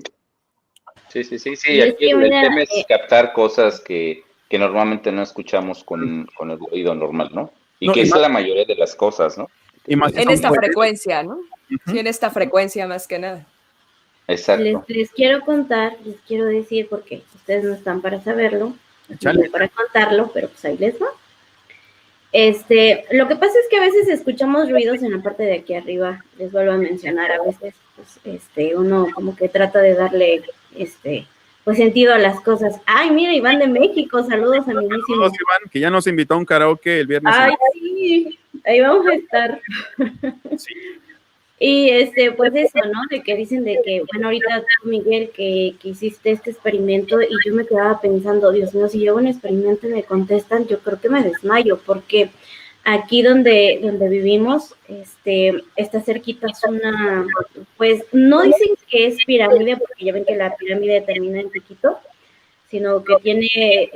Sí. Y es Aquí que el mira, tema es captar cosas que normalmente no escuchamos con el oído normal, ¿no? Y No, que y es más- la mayoría de las cosas, ¿no? Y más que En son esta fuertes. frecuencia, ¿no? Ujú. Sí, en esta frecuencia más que nada. Exacto. les quiero contar, les quiero decir, porque ustedes no están para saberlo, Échale. ni para contarlo, pero pues ahí les va. Lo que pasa es que a veces escuchamos ruidos en la parte de aquí arriba, les vuelvo a mencionar, a veces pues, uno como que trata de darle pues sentido a las cosas. Ay, mira, Iván de México, saludos amiguísimo. Saludos, Iván, que ya nos invitó a un karaoke el viernes. Ay, sí, ahí vamos a estar. Sí. Y pues eso, ¿no? De que dicen de que, bueno, ahorita tú, Miguel, que hiciste este experimento, y yo me quedaba pensando, Dios mío, si yo hago un experimento y me contestan, yo creo que me desmayo, porque aquí donde vivimos, está cerquita una, pues, no dicen que es pirámide, porque ya ven que la pirámide termina en piquito, sino que tiene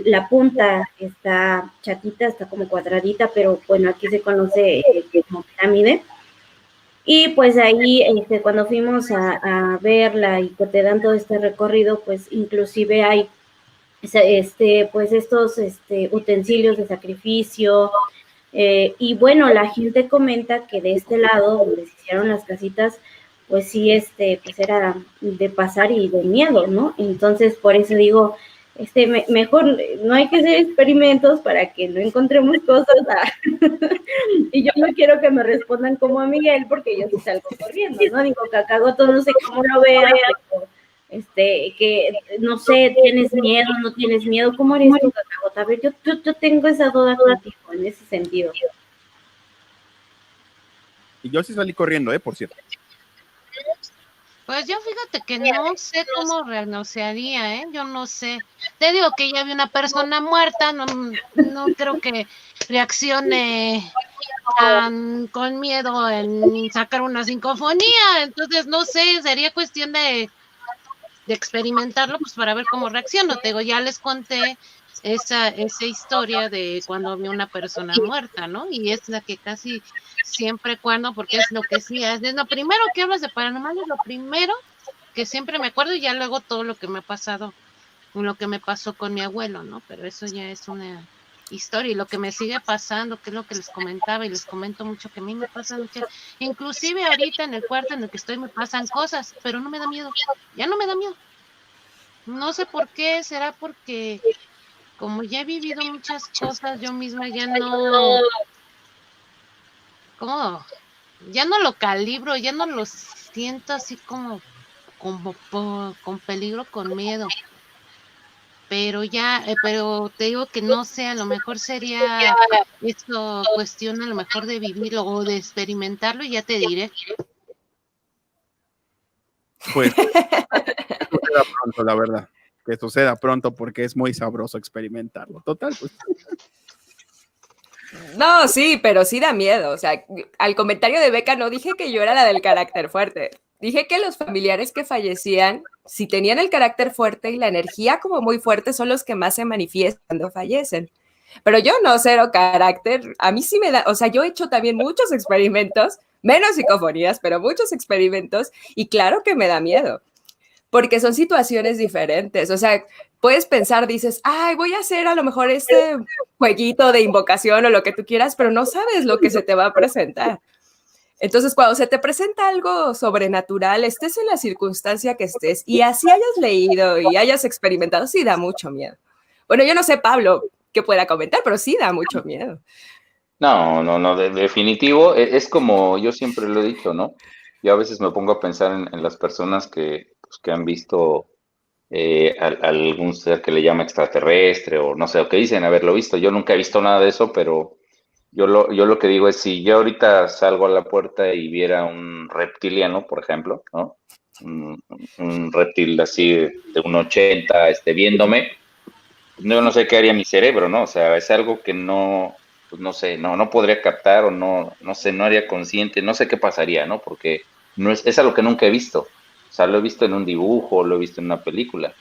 la punta, está chatita, está como cuadradita, pero bueno, aquí se conoce como pirámide. Y pues ahí, cuando fuimos a verla y que te dan todo este recorrido, pues inclusive hay, pues estos utensilios de sacrificio, y bueno, la gente comenta que de este lado, donde se hicieron las casitas, pues sí, pues era de pasar y de miedo, ¿no? Entonces, por eso digo, mejor no hay que hacer experimentos para que no encontremos cosas. Y yo no quiero que me respondan como a Miguel, porque yo sí salgo corriendo, ¿no? Digo, Kakagoto, no sé cómo lo vea, pero, que no sé, ¿tienes miedo, no tienes miedo? ¿Cómo eres tú, Kakagoto? A ver, yo tengo esa duda contigo en ese sentido. Y yo sí salí corriendo, por cierto. Pues yo fíjate que no sé cómo reaccionaría, ¿eh? Yo no sé. Te digo que ya vi una persona muerta, no creo que reaccione con miedo en sacar una psicofonía. Entonces, no sé, sería cuestión de experimentarlo, pues para ver cómo reacciono. Te digo, ya les conté esa historia de cuando vi una persona muerta, ¿no? Y es la que casi siempre porque es lo que sí es lo primero que hablas de paranormal, es lo primero que siempre me acuerdo, y ya luego todo lo que me ha pasado, lo que me pasó con mi abuelo, ¿no? Pero eso ya es una historia, y lo que me sigue pasando, que es lo que les comentaba y les comento mucho, que a mí me pasan muchas, inclusive ahorita en el cuarto en el que estoy me pasan cosas, pero no me da miedo, ya no me da miedo. No sé por qué, será porque como ya he vivido muchas cosas, yo misma ya no, ¿cómo? Ya no lo calibro, ya no lo siento así como con peligro, con miedo. Pero pero te digo que no sé, a lo mejor sería esto cuestión a lo mejor de vivirlo o de experimentarlo, y ya te diré. Pues que suceda pronto, la verdad. Que suceda pronto porque es muy sabroso experimentarlo. Total, pues. No, sí, pero sí da miedo. O sea, al comentario de Beca no dije que yo era la del carácter fuerte. Dije que los familiares que fallecían si tenían el carácter fuerte y la energía como muy fuerte, son los que más se manifiestan cuando fallecen. Pero yo no, cero carácter. A mí sí me da, o sea, yo he hecho también muchos experimentos, menos psicofonías, pero muchos experimentos, y claro que me da miedo, porque son situaciones diferentes. O sea, puedes pensar, dices, ay, voy a hacer a lo mejor este jueguito de invocación o lo que tú quieras, pero no sabes lo que se te va a presentar. Entonces, cuando se te presenta algo sobrenatural, estés en la circunstancia que estés y así hayas leído y hayas experimentado, sí da mucho miedo. Bueno, yo no sé, Pablo, qué pueda comentar, pero sí da mucho miedo. No, definitivo. Es como yo siempre lo he dicho, ¿no? Yo a veces me pongo a pensar en las personas pues, que han visto algún ser que le llama extraterrestre o no sé, o que dicen haberlo visto. Yo nunca he visto nada de eso, pero yo lo que digo es, si yo ahorita salgo a la puerta y viera un reptiliano, por ejemplo, ¿no? Un reptil así de un 80, viéndome, no sé qué haría mi cerebro, ¿no? O sea, es algo que no, pues no sé, no podría captar o no sé, no haría consciente, no sé qué pasaría, ¿no? Porque no es algo que nunca he visto. O sea, lo he visto en un dibujo, lo he visto en una película,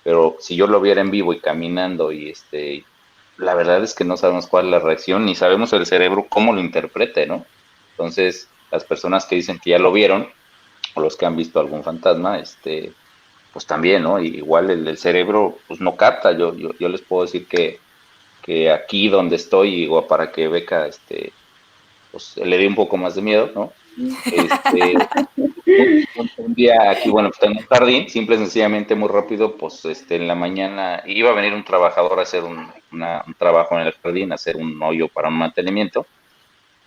pero si yo lo viera en vivo y caminando y la verdad es que no sabemos cuál es la reacción, ni sabemos el cerebro cómo lo interprete, ¿no? Entonces, las personas que dicen que ya lo vieron, o los que han visto algún fantasma, pues también, ¿no? Igual el cerebro, pues no capta. Yo les puedo decir que aquí donde estoy, digo, para que Beca, pues le dé un poco más de miedo, ¿no? Un día aquí, bueno, pues tengo un jardín, simple y sencillamente muy rápido, pues en la mañana iba a venir un trabajador a hacer un trabajo en el jardín, a hacer un hoyo para un mantenimiento,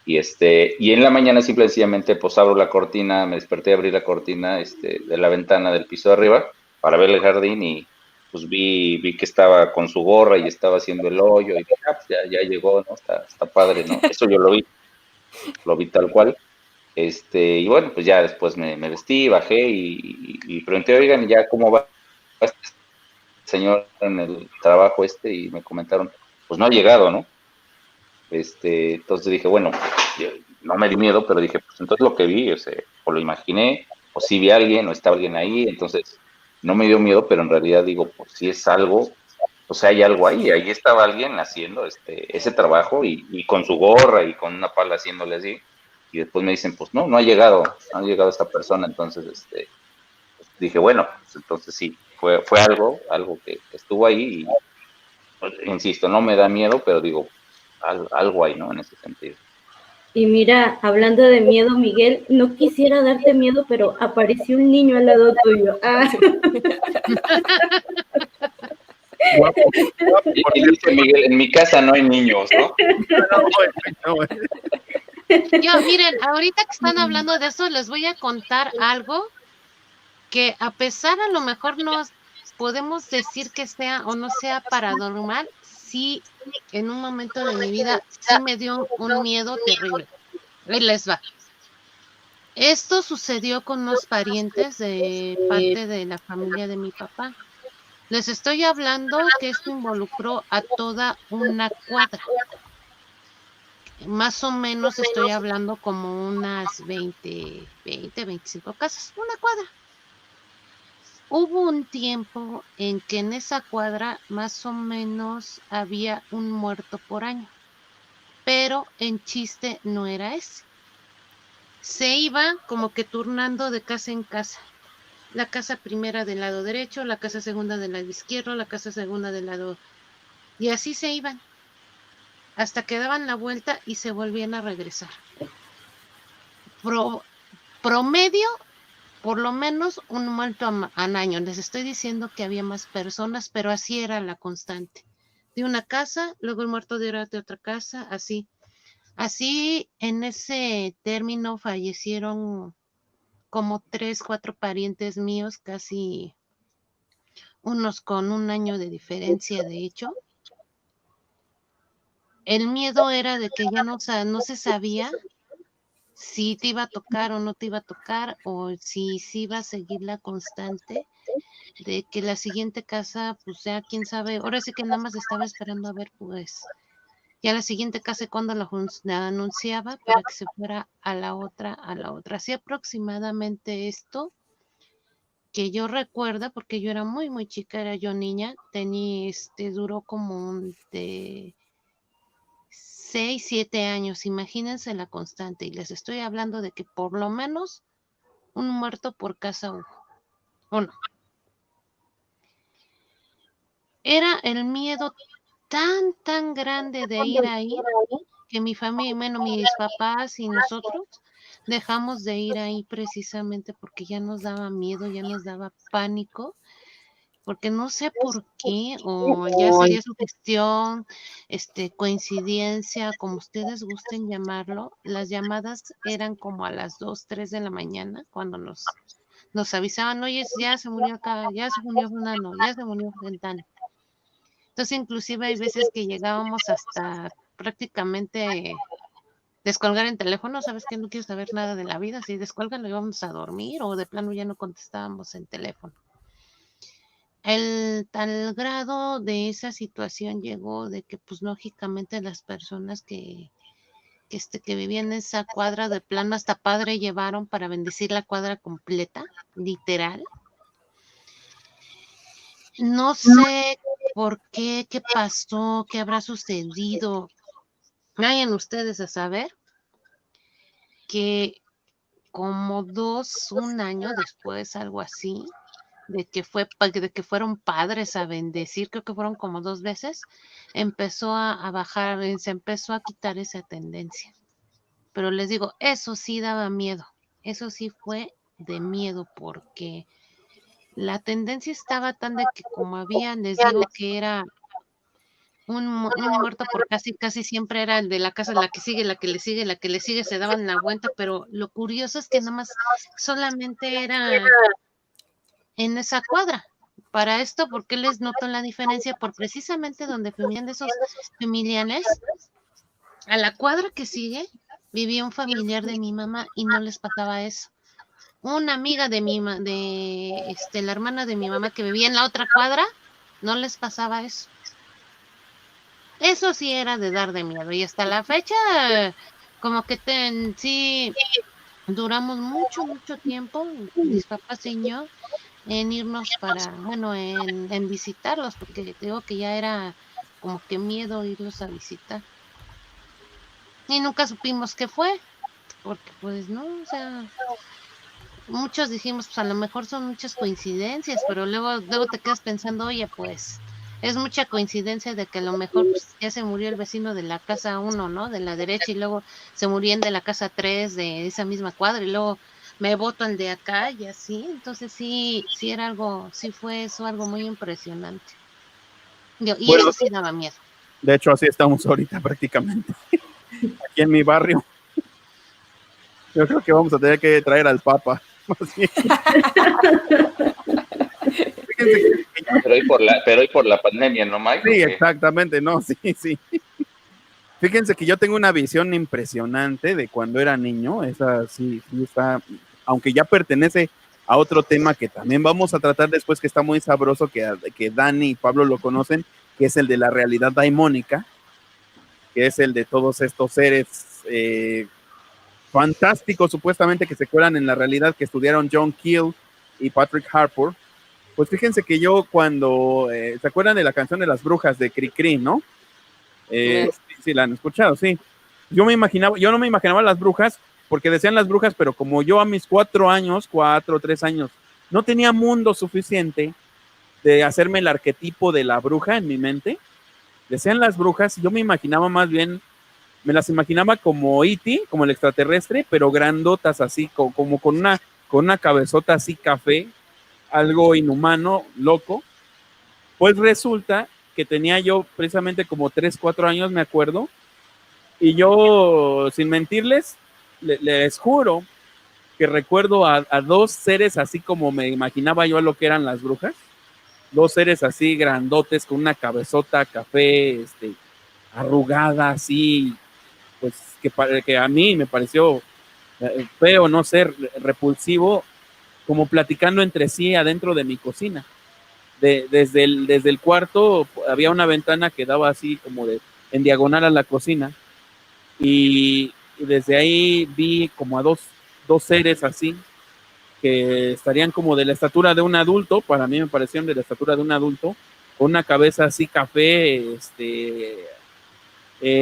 y en la mañana simple y sencillamente pues abro la cortina, me desperté a abrir la cortina de la ventana del piso de arriba para ver el jardín y pues vi que estaba con su gorra y estaba haciendo el hoyo y dije, pues ya llegó, ¿no? Está padre, ¿no? Eso yo lo vi tal cual. Y bueno, pues ya después me vestí, bajé y pregunté, oigan, ¿ya cómo va este señor en el trabajo y me comentaron, pues no ha llegado, ¿no? Entonces dije, bueno, no me di miedo, pero dije, pues entonces lo que vi, o lo imaginé, o sí vi a alguien, o estaba alguien ahí, entonces no me dio miedo, pero en realidad digo, pues si es algo, o sea, hay algo ahí estaba alguien haciendo ese trabajo y con su gorra y con una pala haciéndole así, y después me dicen, pues no ha llegado esta persona, entonces pues dije, bueno, pues entonces sí, fue algo que estuvo ahí y, pues, insisto, no me da miedo, pero digo, algo hay, ¿no? En ese sentido. Y mira, hablando de miedo, Miguel, no quisiera darte miedo, pero apareció un niño al lado tuyo. Ah. Y dice Miguel, en mi casa no hay niños, ¿no? Yo, miren, ahorita que están hablando de eso, les voy a contar algo que a pesar a lo mejor no podemos decir que sea o no sea paranormal, sí, en un momento de mi vida sí me dio un miedo terrible. Ahí les va. Esto sucedió con unos parientes de parte de la familia de mi papá. Les estoy hablando que esto involucró a toda una cuadra. Más o menos estoy hablando como unas 20, 25 casas, una cuadra. Hubo un tiempo en que en esa cuadra más o menos había un muerto por año, pero en chiste no era ese. Se iba como que turnando de casa en casa. La casa primera del lado derecho, la casa segunda del lado izquierdo, la casa segunda del lado... Y así se iban, hasta que daban la vuelta y se volvían a regresar. Promedio, por lo menos un muerto al año. Les estoy diciendo que había más personas, pero así era la constante. De una casa, luego el muerto de otra casa, así. Así, en ese término fallecieron como 3, 4 parientes míos, casi unos con un año de diferencia, de hecho. El miedo era de que ya no se sabía si te iba a tocar o no te iba a tocar, o si iba a seguir la constante de que la siguiente casa, pues ya quién sabe, ahora sí que nada más estaba esperando a ver, pues, ya la siguiente casa cuando la anunciaba para que se fuera a la otra. Así aproximadamente esto que yo recuerda, porque yo era muy, muy chica, era yo niña, duró como de 6, 7 años, imagínense la constante, y les estoy hablando de que por lo menos un muerto por casa hubo, uno. Era el miedo tan, tan grande de ir ahí, que mi familia, bueno, mis papás y nosotros dejamos de ir ahí precisamente porque ya nos daba miedo, ya nos daba pánico, porque no sé por qué, o ya sería sugestión, coincidencia, como ustedes gusten llamarlo. Las llamadas eran como a las 2, 3 de la mañana cuando nos avisaban, oye, ya se murió acá, ya se murió fulano, ya se murió fulano. Entonces, inclusive hay veces que llegábamos hasta prácticamente descolgar el teléfono, ¿sabes qué? No quiero saber nada de la vida, si descuélgalo íbamos a dormir o de plano ya no contestábamos el teléfono. El tal grado de esa situación llegó de que, pues, lógicamente las personas que vivían en esa cuadra de plano hasta padre llevaron para bendecir la cuadra completa, literal. No sé por qué pasó, qué habrá sucedido. Vayan ustedes a saber que como un año después, algo así, de que fueron padres a bendecir, creo que fueron como 2 veces, empezó a bajar, se empezó a quitar esa tendencia. Pero les digo, eso sí daba miedo, eso sí fue de miedo, porque la tendencia estaba tan de que como les digo que era un muerto por casi siempre era el de la casa, la que sigue, la que le sigue, la que le sigue, se daban la vuelta, pero lo curioso es que nada más solamente era en esa cuadra. Para esto, ¿por qué les noto la diferencia? Por precisamente donde vivían de esos familiares, a la cuadra que sigue vivía un familiar de mi mamá y no les pasaba eso. Una amiga de la hermana de mi mamá que vivía en la otra cuadra, no les pasaba eso. Eso sí era de dar de miedo, y hasta la fecha, como que sí duramos mucho tiempo, mis papás y yo, en irnos en visitarlos, porque digo que ya era como que miedo irlos a visitar. Y nunca supimos qué fue, porque pues no, o sea, muchos dijimos, pues a lo mejor son muchas coincidencias, pero luego te quedas pensando, oye, pues es mucha coincidencia de que a lo mejor pues, ya se murió el vecino de la casa 1, ¿no? De la derecha, y luego se murió de la casa 3 de esa misma cuadra, y luego me voto el de acá y así. Entonces sí era algo, sí fue eso algo muy impresionante. Y eso sí daba miedo. De hecho, así estamos ahorita prácticamente. Aquí en mi barrio. Yo creo que vamos a tener que traer al Papa. Pero hoy por la pandemia, ¿no, Mike? Sí, exactamente, no, sí. Fíjense que yo tengo una visión impresionante de cuando era niño. Esa sí está, aunque ya pertenece a otro tema que también vamos a tratar después, que está muy sabroso, que Dani y Pablo lo conocen, que es el de la realidad daimónica, que es el de todos estos seres fantásticos supuestamente que se cuelan en la realidad, que estudiaron John Keel y Patrick Harpur. Pues fíjense que yo cuando, ¿se acuerdan de la canción de las brujas de Cricri, no? Sí, la han escuchado, sí. Yo no me imaginaba las brujas, porque decían las brujas, pero como yo a mis 4 o 3 años, no tenía mundo suficiente de hacerme el arquetipo de la bruja en mi mente, decían las brujas, y yo me imaginaba más bien, me las imaginaba como E.T., como el extraterrestre, pero grandotas así, como con una cabezota así café, algo inhumano, loco. Pues resulta que tenía yo precisamente como 3, 4 años, me acuerdo, y yo, sin mentirles, les juro que recuerdo a 2 seres así como me imaginaba yo a lo que eran las brujas, 2 seres así grandotes con una cabezota café, arrugada, así, pues que a mí me pareció feo, no sé, repulsivo, como platicando entre sí adentro de mi cocina. Desde el cuarto había una ventana que daba así como en diagonal a la cocina, y desde ahí vi como a dos seres así, que estarían como de la estatura de un adulto, para mí me parecían de la estatura de un adulto, con una cabeza así café,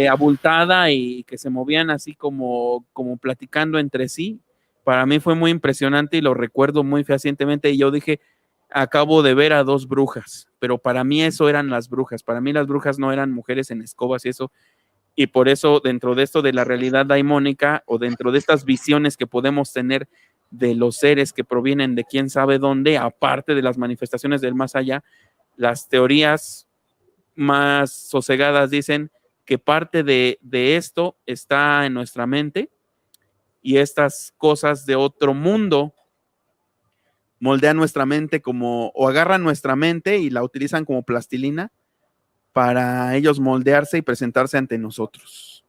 abultada y que se movían así como platicando entre sí. Para mí fue muy impresionante y lo recuerdo muy fehacientemente y yo dije, acabo de ver a dos brujas, pero para mí eso eran las brujas, para mí las brujas no eran mujeres en escobas y eso, y por eso dentro de esto de la realidad daimónica o dentro de estas visiones que podemos tener de los seres que provienen de quién sabe dónde, aparte de las manifestaciones del más allá, las teorías más sosegadas dicen que parte de esto está en nuestra mente y estas cosas de otro mundo moldean nuestra mente como, o agarran nuestra mente y la utilizan como plastilina para ellos moldearse y presentarse ante nosotros.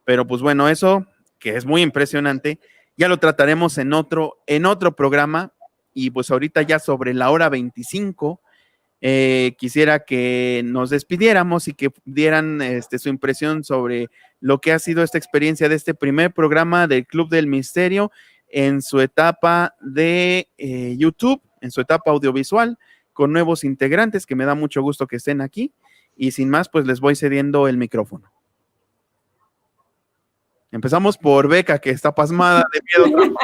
Pero pues bueno, eso que es muy impresionante, ya lo trataremos en otro programa y pues ahorita ya sobre la hora 25, quisiera que nos despidiéramos y que dieran su impresión sobre lo que ha sido esta experiencia de este primer programa del Club del Misterio en su etapa de YouTube, en su etapa audiovisual, con nuevos integrantes, que me da mucho gusto que estén aquí. Y sin más, pues les voy cediendo el micrófono. Empezamos por Beca, que está pasmada de miedo.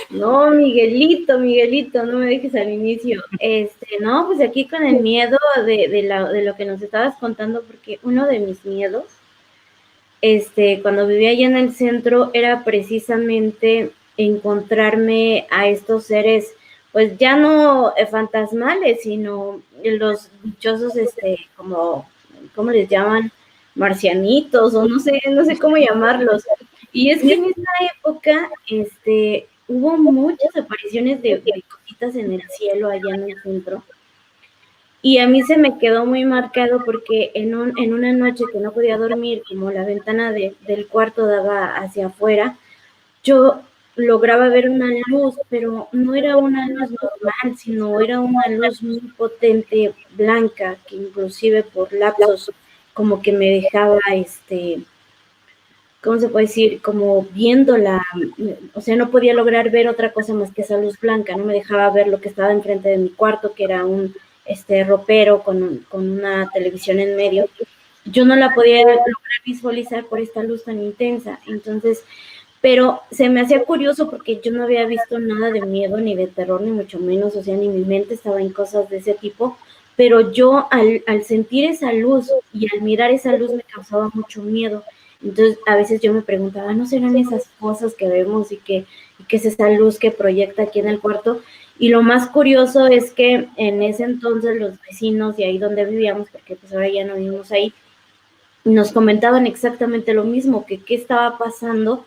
No, Miguelito, no me dejes al inicio. No, pues aquí con el miedo de lo que nos estabas contando, porque uno de mis miedos, cuando vivía allá en el centro, era precisamente encontrarme a estos seres, pues ya no fantasmales, sino los dichosos, como, ¿cómo les llaman? Marcianitos, o no sé cómo llamarlos. Y es que en esa época, hubo muchas apariciones de cositas en el cielo allá en el centro. Y a mí se me quedó muy marcado porque en una noche que no podía dormir, como la ventana del cuarto daba hacia afuera, yo lograba ver una luz, pero no era una luz normal, sino era una luz muy potente, blanca, que inclusive por lapsos como que me dejaba, ¿cómo se puede decir? Como viéndola, o sea, no podía lograr ver otra cosa más que esa luz blanca, no me dejaba ver lo que estaba enfrente de mi cuarto, que era un ropero con una televisión en medio. Yo no la podía lograr visualizar por esta luz tan intensa, entonces, pero se me hacía curioso porque yo no había visto nada de miedo, ni de terror, ni mucho menos, o sea, ni mi mente estaba en cosas de ese tipo, pero yo al sentir esa luz y al mirar esa luz me causaba mucho miedo. Entonces, a veces yo me preguntaba, ¿no serán esas cosas que vemos y que es esa luz que proyecta aquí en el cuarto? Y lo más curioso es que en ese entonces los vecinos de ahí donde vivíamos, porque pues ahora ya no vivimos ahí, nos comentaban exactamente lo mismo, que qué estaba pasando,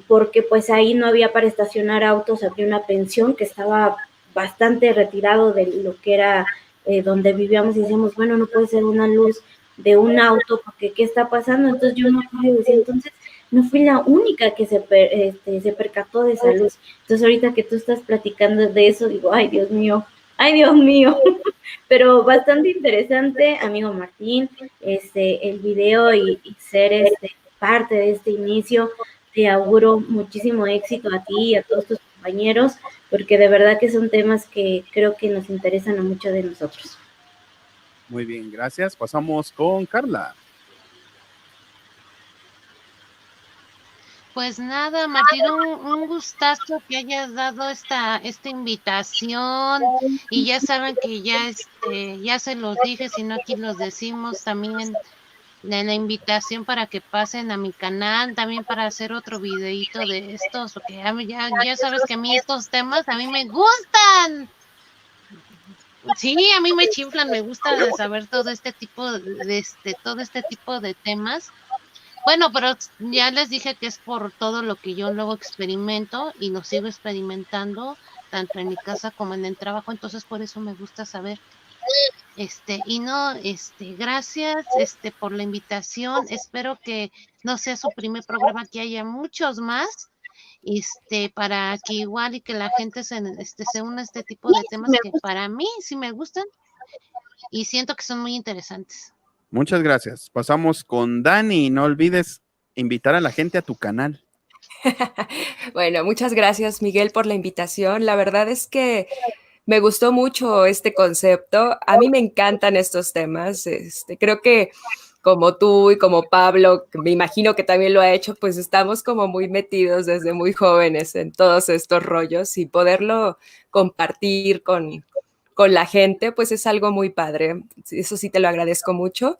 porque pues ahí no había para estacionar autos, había una pensión que estaba bastante retirado de lo que era donde vivíamos, y decíamos, bueno, no puede ser una luz de un auto, porque ¿qué está pasando? Entonces yo me acuerdo y decía, entonces no fui la única que se percató de esa luz. Entonces ahorita que tú estás platicando de eso, digo, ay Dios mío, pero bastante interesante, amigo Martín, el video y ser parte de este inicio. Te auguro muchísimo éxito a ti y a todos tus compañeros, porque de verdad que son temas que creo que nos interesan a muchos de nosotros. Muy bien, gracias. Pasamos con Carla. Pues nada, Martín, un gustazo que hayas dado esta invitación, y ya saben que ya se los dije, si no aquí los decimos también, de la invitación para que pasen a mi canal, también para hacer otro videito de estos, porque ya sabes que a mí estos temas a mí me gustan. Sí, a mí me chiflan, me gusta saber todo este tipo de temas. Bueno, pero ya les dije que es por todo lo que yo luego experimento y lo sigo experimentando, tanto en mi casa como en el trabajo, entonces por eso me gusta saber. Gracias, por la invitación. Espero que no sea su primer programa, que haya muchos más, para que igual y que la gente se una a este tipo de temas que para mí sí me gustan y siento que son muy interesantes. Muchas gracias. Pasamos con Dani. No olvides invitar a la gente a tu canal. Bueno, muchas gracias, Miguel, por la invitación. La verdad es que me gustó mucho este concepto. A mí me encantan estos temas. Creo que como tú y como Pablo, que me imagino que también lo ha hecho, pues estamos como muy metidos desde muy jóvenes en todos estos rollos y poderlo compartir con la gente, pues es algo muy padre. Eso sí te lo agradezco mucho.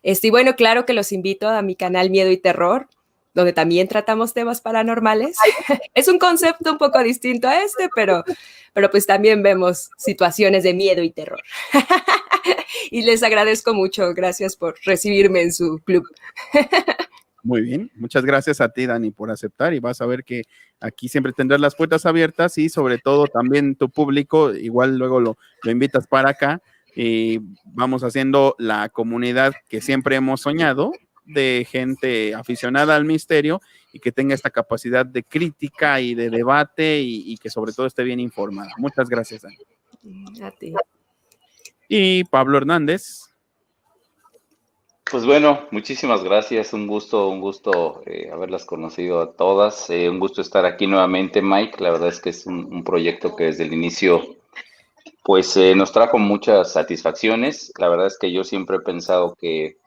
Y bueno, claro que los invito a mi canal Miedo y Terror, donde también tratamos temas paranormales. Es un concepto un poco distinto a pero pues también vemos situaciones de miedo y terror. Y les agradezco mucho. Gracias por recibirme en su club. Muy bien, muchas gracias a ti, Dani, por aceptar, y vas a ver que aquí siempre tendrás las puertas abiertas y sobre todo también tu público, igual luego lo invitas para acá y vamos haciendo la comunidad que siempre hemos soñado de gente aficionada al misterio y que tenga esta capacidad de crítica y de debate y que sobre todo esté bien informada. Muchas gracias, Dani. A ti. Y Pablo Hernández. Pues bueno, muchísimas gracias, un gusto haberlas conocido a todas, un gusto estar aquí nuevamente, Mike. La verdad es que es un proyecto que desde el inicio pues nos trajo muchas satisfacciones. La verdad es que yo siempre he pensado que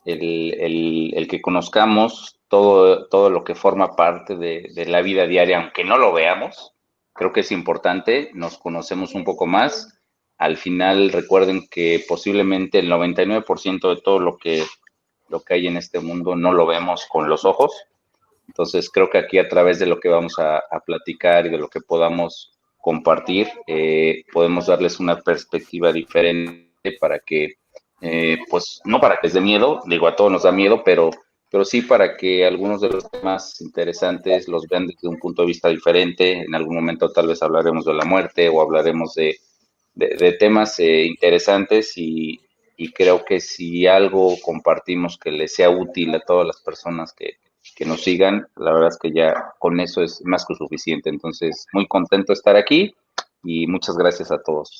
el que conozcamos todo lo que forma parte de la vida diaria, aunque no lo veamos, creo que es importante, nos conocemos un poco más. Al final, recuerden que posiblemente el 99% de todo lo que hay en este mundo no lo vemos con los ojos. Entonces, creo que aquí a través de lo que vamos a platicar y de lo que podamos compartir, podemos darles una perspectiva diferente para que, pues, no para que les dé miedo, digo, a todos nos da miedo, pero sí para que algunos de los temas interesantes los vean desde un punto de vista diferente. En algún momento tal vez hablaremos de la muerte o hablaremos de temas interesantes y creo que si algo compartimos que les sea útil a todas las personas que nos sigan, la verdad es que ya con eso es más que suficiente. Entonces, muy contento de estar aquí y muchas gracias a todos.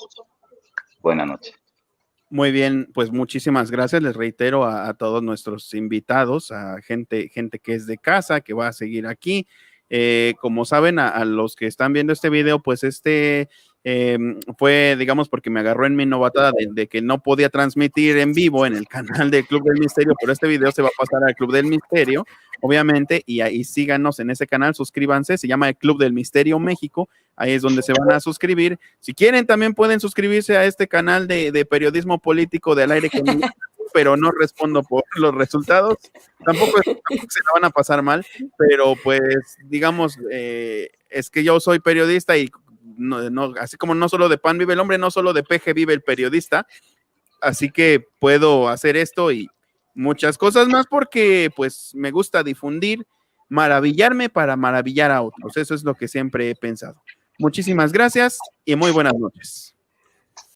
Buenas noches. Muy bien, pues muchísimas gracias. Les reitero a todos nuestros invitados, a gente que es de casa, que va a seguir aquí. Como saben, a los que están viendo este video, pues fue, digamos, porque me agarró en mi novatada de que no podía transmitir en vivo en el canal del Club del Misterio, pero este video se va a pasar al Club del Misterio, obviamente, y ahí síganos en ese canal, suscríbanse, se llama el Club del Misterio México, ahí es donde se van a suscribir. Si quieren, también pueden suscribirse a este canal de periodismo político de Al Aire con Miguel, pero no respondo por los resultados, tampoco se la van a pasar mal, pero pues, digamos, es que yo soy periodista y no, así como no solo de pan vive el hombre, no solo de peje vive el periodista, así que puedo hacer esto y muchas cosas más porque pues me gusta difundir, maravillarme para maravillar a otros, eso es lo que siempre he pensado. Muchísimas gracias y muy buenas noches.